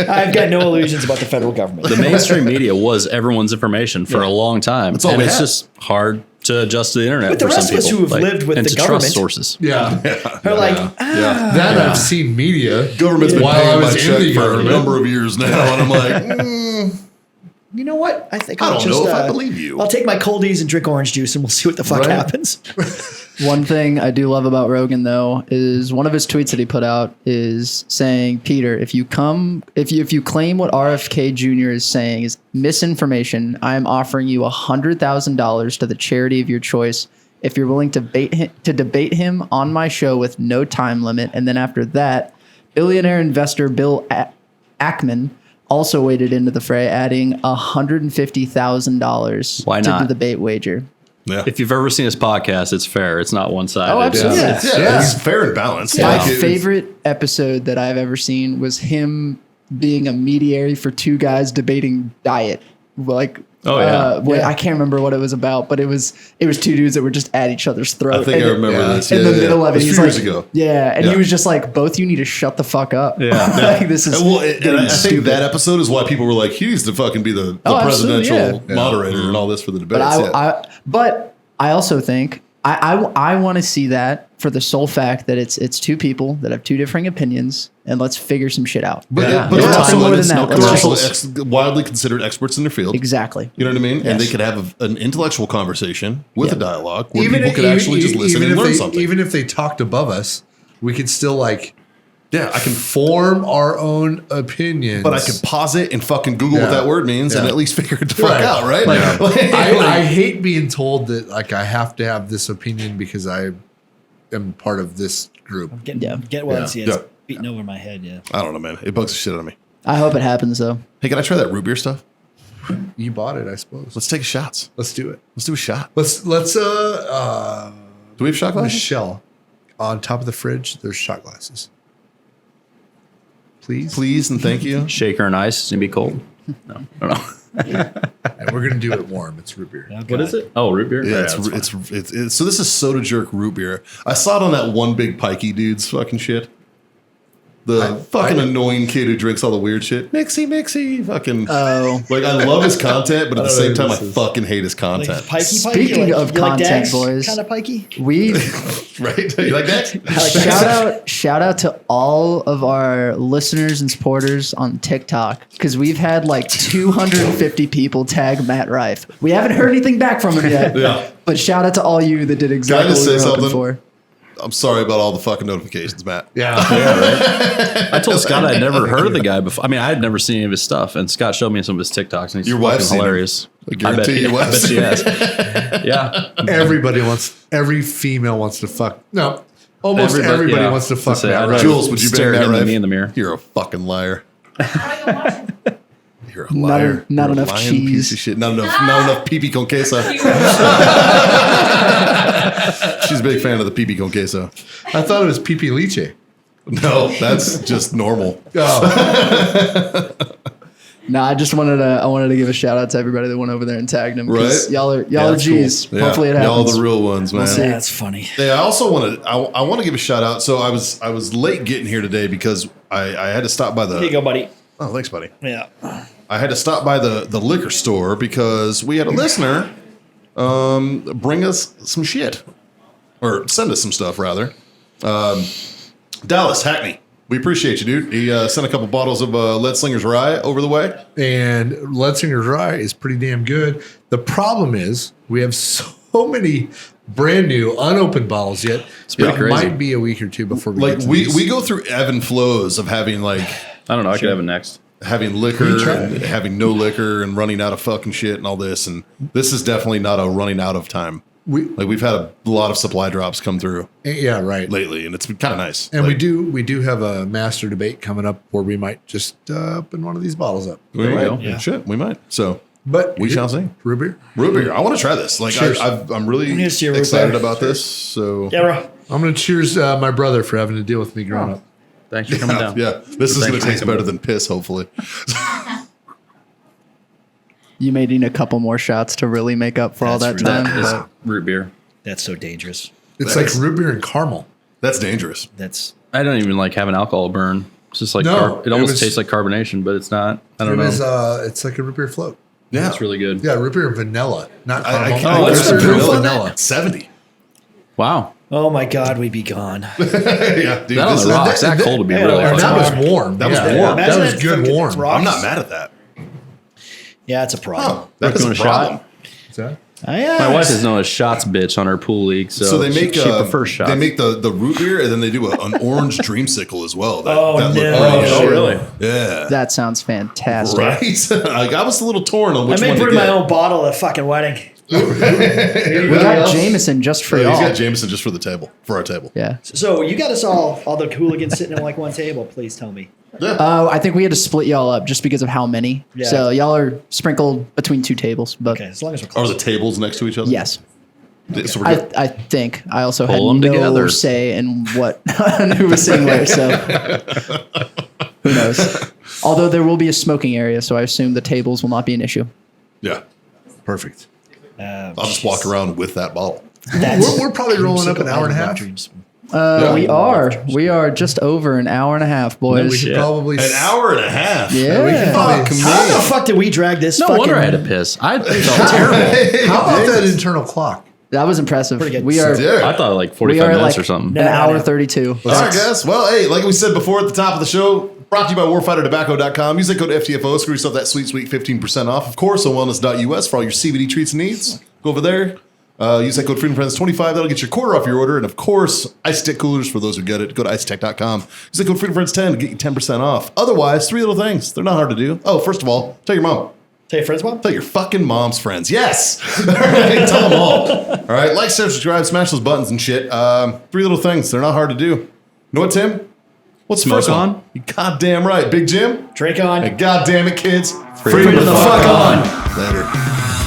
I've got no illusions about the federal government. The mainstream media was everyone's information for a long time. That's all and we it's had. just hard to adjust to the internet But the for rest some of us people. who have lived with and the to government- trust sources. Yeah. They're like, Yeah, That Yeah. I've seen media. government's been While I paying my was in check the for a government. number of years now, and I'm like, you know what? I think I I'll don't just know if I believe you. I'll take my coldies and drink orange juice, and we'll see what the fuck Right. happens. One thing I do love about Rogan though is one of his tweets that he put out is saying, Peter, if you claim what RFK Jr. is saying is misinformation, I am offering you $100,000 to the charity of your choice if you're willing to debate him on my show with no time limit. And then after that, billionaire investor Bill Ackman also waded into the fray, adding $150,000 Why to not? the debate wager. yeah, If you've ever seen his podcast, it's fair. It's not one-sided. Oh, absolutely. It's- yeah, Yeah. he's fair and balanced. My Like, it's- favorite episode that I've ever seen was him being a mediary for two guys debating diet. Like, Oh, yeah. I can't remember what it was about, but it was two dudes that were just at each other's throat. I think I remember yeah. this. In the middle of it, was a he's few like, years ago. yeah, and Yeah. he was just like, both you need to shut the fuck up. Yeah. Like, this is And, well, and I getting think stupid. that episode is why people were like, he needs to fucking be the Oh, absolutely, presidential yeah. moderator and all this for the debates. But I also think I want to see that for the sole fact that it's two people that have two differing opinions, and let's figure some shit out. But, Yeah. but There's they're nothing also, more than it's that. no- Let's they're just- also widely considered experts in their field. Exactly. You know what I mean? And they Yes. could have an intellectual conversation with Yeah. a dialogue where people could actually just listen and if learn they, something. Even if they talked above us, we could still like yeah, I can, form our own opinions. but I could pause it and fucking Google what Yeah. that word means and Yeah. at least figure it the fuck Right. out, right? Like, Like- I hate being told that like I have to have this opinion because I am part of this group. Get what Yeah. it's Yeah. beating over my head. Yeah. I don't know, man. It bugs the shit out of me. I hope it happens though. Hey, can I try that root beer stuff? You bought it, I suppose. Let's take shots. Let's do it. Let's do a shot. Let's Do we have shot glasses? Michelle, on top of the fridge, there's shot glasses. Please. Please and thank you. Shaker and ice. It's going to be cold. No, I don't know. And we're gonna do it warm. It's root beer. What is it? Oh, root beer. Yeah, that's fine. it's so this is Soda Jerk root beer. I saw it on that one big pikey dude's fucking shit. The fucking annoying kid who drinks all the weird shit. Mixy, fucking. Oh. Like, I love his content, but at the same time, I this is. fucking hate his Like content. pikey. Speaking of content, boys. Kind of pikey. Right? We You like that? shout out to all of our listeners and supporters on TikTok because we've had like 250 people tag Matt Rife. We haven't heard anything back from him yet. Yeah. But shout out to all you that did exactly just what we say were hoping something? for. I'm sorry about all the fucking notifications, Matt. Yeah. I told Scott I'd never heard of the guy before. I mean, I had never seen any of his stuff, and Scott showed me some of his TikToks, and he's Your wife's fucking seen him. hilarious. I guarantee your I wife's bet she has. Yeah. Every female wants to fuck. No, almost Everybody- everybody yeah. wants to fuck. Say, Matt I'd Rife. rather Jules, would you stare bang him that than me right? in the mirror? You're a fucking liar. You're a liar. Not You're a enough lying cheese. Piece of shit. Not enough pipi con queso. She's a big fan of the pipi con queso. I thought it was pipi liche. No, that's just normal. Oh, No, I wanted to give a shout out to everybody that went over there and tagged him. 'Cause Right? Y'all are that's G's. cool. Yeah. Hopefully it happens. Y'all the real ones, man. That's funny. Yeah, I also want to. I want to give a shout out. So I was late getting here today because I had to stop by the. Here you go, buddy. Oh, thanks, buddy. Yeah. I had to stop by the liquor store because we had a listener bring us some shit, or send us some stuff rather. Dallas Hackney, we appreciate you, dude. He sent a couple bottles of Lead Slinger's Rye over the way. and Leadsinger's Rye is pretty damn good. The problem is we have so many brand new unopened bottles yet. pretty It crazy. might be a week or two before we Like get to we these. go through ebb and flows of having like I don't know. I could have it next. having Will liquor you try and it? having no liquor and running out of fucking shit and all this, and this is definitely not a running out of time. We've had a lot of supply drops come through Yeah, right. lately, and it's been kind of nice. And Like, we do have a master debate coming up where we might just open one of these bottles up. we There you might. go. Yeah. Shit, we might. So But we shall see. Root beer. Root beer. I want to try this. Like Cheers. I'm really Here's to your root excited beer. about this. So Yeah, bro. I'm going to cheers my brother for having to deal with me growing up. Thanks for coming down. yeah, this is Thanks going to for taste coming better down. than piss. Hopefully. You may need a couple more shots to really make up for all that That's time. That is but root beer. That's so dangerous. It's That like is- root beer and caramel. That's dangerous. That's I don't even like having alcohol burn. It's just like No, it almost it was- tastes like carbonation, but it's not. I don't It know. was, it's like a root beer float. Yeah, It's really good. Yeah, root beer and vanilla, not I caramel. can't. Oh, There's it's some true. proof on vanilla. that. 70. Wow. oh my god, we'd be gone. Yeah, dude. That on this the is- rocks. That cold would be Yeah, really or And fucking that That was warm. That was Yeah. warm. That Imagine was it good fucking warm. rocks. I'm not mad at that. Yeah, it's a problem. That is doing a a shot? problem. Is that? My wife is known as shots bitch on her pool league, so, So they make she prefers shots. they make the root beer and then they do an orange dreamsicle as well. That, Oh, that no. looked pretty Oh, shit. really? Yeah. that sounds fantastic. Right? Like, I was a little torn on I which may one to bring my get. own bottle at fucking wedding. We got Jameson just for Yeah, y'all. he's got Jameson just for the table, for our table. Yeah. So you got us all the hooligans sitting in like one table. Please tell me. I think we had to split y'all up just because of how many. Yeah. So y'all are sprinkled between two tables. But Okay, as long as we're Are close. the tables next to each other? yes, So we're good. I think I also Pull had 'em no together. say in what and who was sitting where. So who knows? Although there will be a smoking area, so I assume the tables will not be an issue. Yeah. Perfect. I'll just walk around with that bottle. We're probably rolling up an hour and a half. Dreams. Yeah. We are just over an hour and a half, We boys. should Shit. probably An hour and a half. Yeah. We can probably, How the fuck did we drag this? no fucking, wonder I had to piss. I felt terrible. how about that internal clock? That was impressive. Pretty good. We are Dude. I thought like we 45 are minutes like or something. an No, hour no. 32. All right, guys. Well, hey, like we said before at the top of the show, brought to you by warfightertobacco.com. Use that code FTFO. Screw yourself that sweet 15% off. Of course, on wellness.us for all your CBD treats and needs. Go over there. Use that code FreedomFriends25. That'll get you a quarter off your order. And of course, Ice Tech Coolers for those who get it. Go to icetech.com. Use that code FreedomFriends10 to get you 10% off. Otherwise, 3 little things. They're not hard to do. Oh, first of all, tell your mom. Tell your friends, Mom. Tell your fucking mom's friends. Yes. All right, tell them all. All right, like, share, subscribe, smash those buttons and shit. 3 little things. They're not hard to do. You know what, Tim? What's the Smoke first one? on? You goddamn right. Big Jim? Drink on. Hey, goddamn it, kids. Freedom to the fuck on. Later.